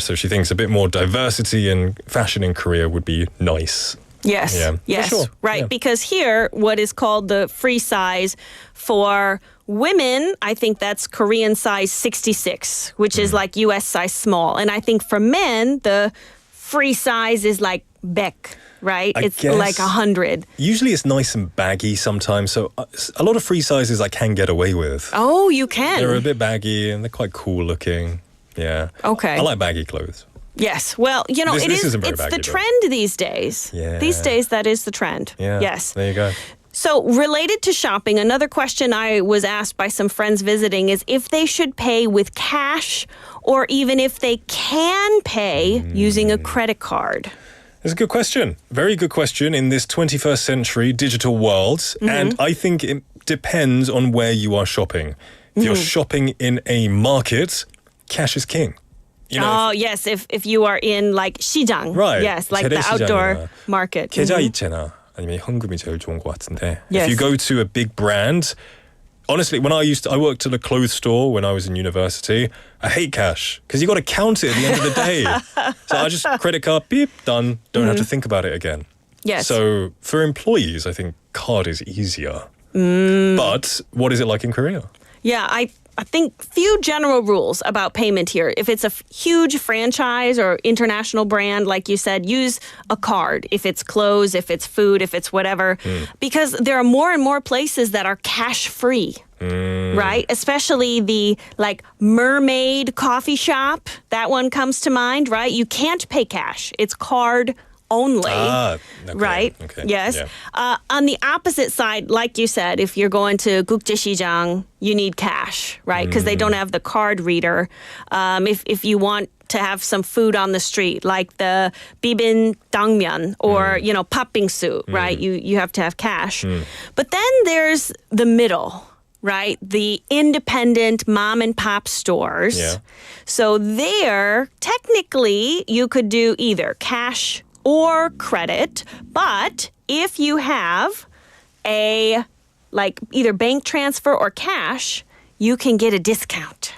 So she thinks a bit more diversity in fashion in Korea would be nice. Yes. Yeah. Yes. Sure. Right. Yeah. Because here, what is called the free size for women, I think that's Korean size 66, which is like US size small. And I think for men, the free size is like Beck, right? It's like 100. Usually it's nice and baggy sometimes. So a lot of free sizes I can get away with. Oh, you can. They're a bit baggy and they're quite cool looking. Yeah. Okay. I like baggy clothes. Yes. Well, it's the trend these days. Yeah. These days, that is the trend. Yeah. Yes. There you go. So related to shopping, another question I was asked by some friends visiting is if they should pay with cash or even if they can pay using a credit card. It's a good question. Very good question in this 21st century digital world. And I think it depends on where you are shopping. If you're shopping in a market, cash is king. Yes. If you are in like 시장. Right. Yes, like the outdoor market. 계좌이체나 아니면 현금이 제일 좋은 것 같은데. Yes. If you go to a big brand, honestly, when I worked at a clothes store when I was in university. I hate cash because you got to count it at the end of the day. So I just credit card, beep, done. Don't have to think about it again. Yes. So for employees, I think card is easier. But what is it like in Korea? Yeah, I think few general rules about payment here. If it's a huge franchise or international brand, like you said, use a card. If it's clothes, if it's food, if it's whatever. Because there are more and more places that are cash-free. Right? Especially the like Mermaid coffee shop. That one comes to mind, right? You can't pay cash. It's card only. Okay. Right? Okay. Yes. Yeah. On the opposite side, like you said, if you're going to 국제시장, you need cash, right? Because they don't have the card reader. If you want to have some food on the street, like the bibin dangmyeon or, patbingsu, right? You have to have cash. But then there's the middle, right? The independent mom and pop stores. Yeah. So there, technically, you could do either cash or credit. But if you have either bank transfer or cash, you can get a discount.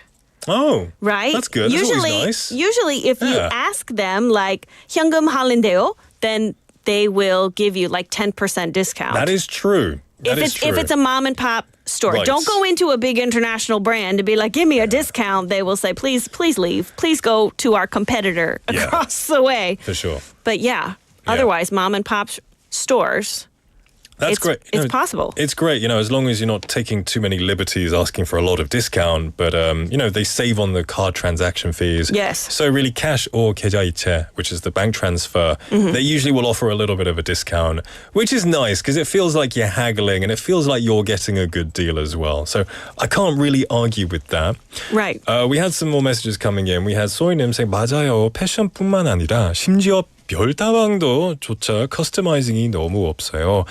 Oh, right? That's good. That's always nice. Usually, if you ask them like 현금 할인데요, then they will give you like 10% discount. That is true. If it's a mom and pop store, Right. don't go into a big international brand and be like, "Give me a discount." They will say, "Please leave. Please go to our competitor across the way." For sure. But otherwise, mom and pop stores. That's great. It's possible. It's great, as long as you're not taking too many liberties asking for a lot of discount. But, they save on the card transaction fees. Yes. So really cash or 계좌이체, which is the bank transfer, they usually will offer a little bit of a discount, which is nice because it feels like you're haggling and it feels like you're getting a good deal as well. So I can't really argue with that. Right. We had some more messages coming in. We had 소희님 saying, 맞아요. 패션뿐만 아니라 심지어 별다방도 조차 커스터마이징이 너무 없어요.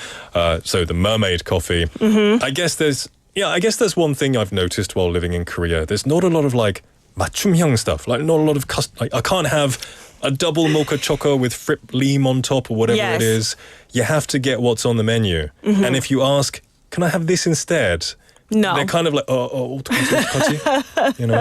So the mermaid coffee. I guess there's one thing I've noticed while living in Korea. There's not a lot of 맞춤형 stuff. Like not a lot of I can't have a double mocha choco with frip leem on top or whatever it is. You have to get what's on the menu. And if you ask, can I have this instead? No. They're kind of like, 어떡하지?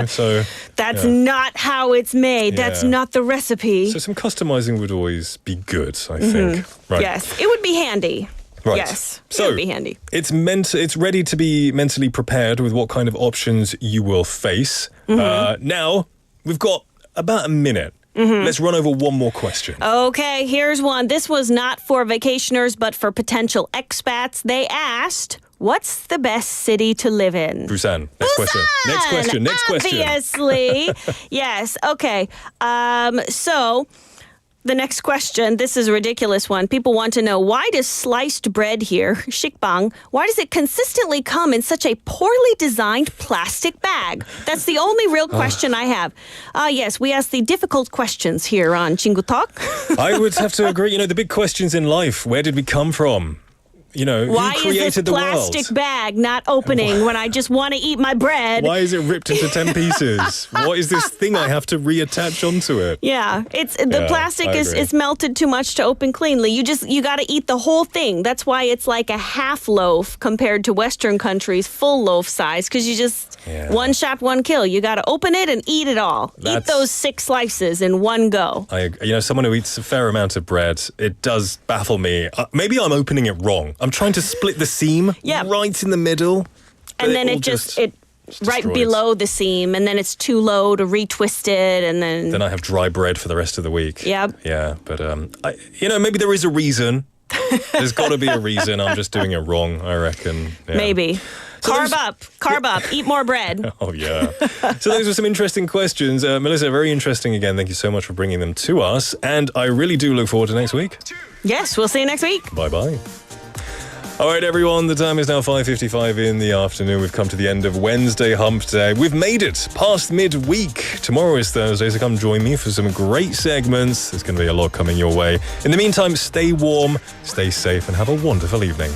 So... That's not how it's made. That's not the recipe. So some customizing would always be good, I think. Right. Yes, it would be handy. Right. Yes, so it would be handy. It's ready to be mentally prepared with what kind of options you will face. Now, we've got about a minute. Let's run over one more question. Okay, here's one. This was not for vacationers, but for potential expats. They asked, what's the best city to live in? Busan. Next question. Next question. Obviously. Yes. Okay. So the next question, this is a ridiculous one. People want to know, why does sliced bread here, 식빵, why does it consistently come in such a poorly designed plastic bag? That's the only real question I have. Yes, we ask the difficult questions here on 친구 Talk. I would have to agree. The big questions in life. Where did we come from? Why who created is this the plastic world? bag not opening when I just want to eat my bread? Why is it ripped into 10 pieces? What is this thing I have to reattach onto it? Yeah, the plastic I is agree. melted too much to open cleanly. You got to eat the whole thing. That's why it's like a half loaf compared to Western countries, full loaf size, because you just one shot, one kill. You got to open it and eat it all. Eat those 6 slices in one go. Someone who eats a fair amount of bread, it does baffle me. Maybe I'm opening it wrong. I'm trying to split the seam right in the middle. And then it right destroys. below the seam, and then it's too low to retwist it, and then I have dry bread for the rest of the week. Yep. Yeah, but maybe there is a reason. There's got to be a reason. I'm just doing it wrong, I reckon. Yeah. Maybe. Carb up, eat more bread. Oh, yeah. So those were some interesting questions. Melissa, very interesting again. Thank you so much for bringing them to us. And I really do look forward to next week. Yes, we'll see you next week. Bye-bye. All right, everyone, the time is now 5:55 in the afternoon. We've come to the end of Wednesday Hump Day. We've made it past midweek. Tomorrow is Thursday, so come join me for some great segments. There's going to be a lot coming your way. In the meantime, stay warm, stay safe, and have a wonderful evening.